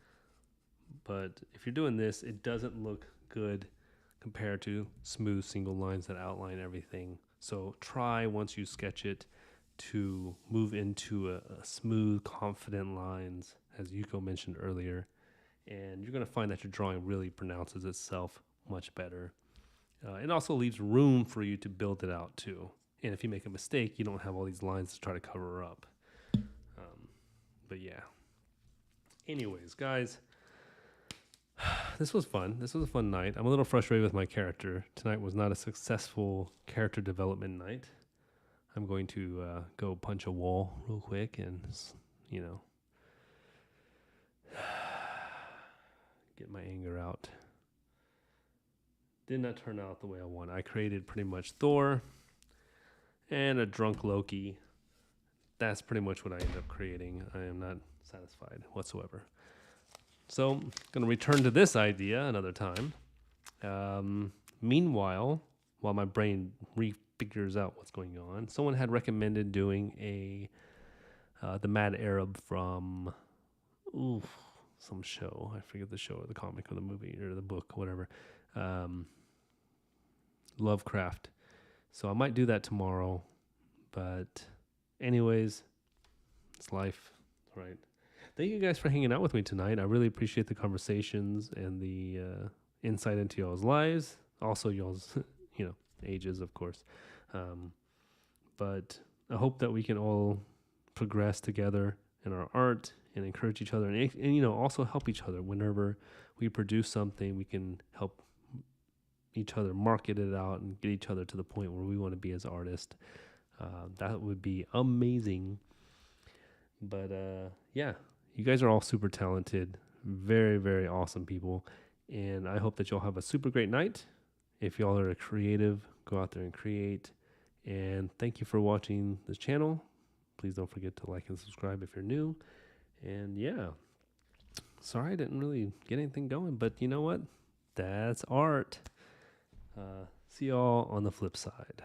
but if you're doing this, it doesn't look good compared to smooth single lines that outline everything. So try, once you sketch it, to move into a smooth, confident lines, as Yuko mentioned earlier, and you're going to find that your drawing really pronounces itself much better. It also leaves room for you to build it out too. And if you make a mistake, you don't have all these lines to try to cover up. But yeah. Anyways, guys, this was fun. This was a fun night. I'm a little frustrated with my character. Tonight was not a successful character development night. I'm going to go punch a wall real quick and, you know, get my anger out. Did not turn out the way I want. I created pretty much Thor and a drunk Loki. That's pretty much what I ended up creating. I am not satisfied whatsoever. So I'm going to return to this idea another time. Meanwhile, while my brain refigures out what's going on, someone had recommended doing the Mad Arab from some show. I forget the show or the comic or the movie or the book, whatever. Lovecraft. So I might do that tomorrow. But anyways, it's life, right? Thank you guys for hanging out with me tonight. I really appreciate the conversations and the insight into y'all's lives. Also y'all's, ages, of course. But I hope that we can all progress together in our art and encourage each other and also help each other. Whenever we produce something, we can help each other market it out and get each other to the point where we want to be as artists. That would be amazing. But yeah, you guys are all super talented, very, very awesome people. And I hope that y'all have a super great night. If y'all are creative, go out there and create. And thank you for watching this channel. Please don't forget to like and subscribe if you're new. And yeah, sorry I didn't really get anything going, but you know what? That's art. See y'all on the flip side.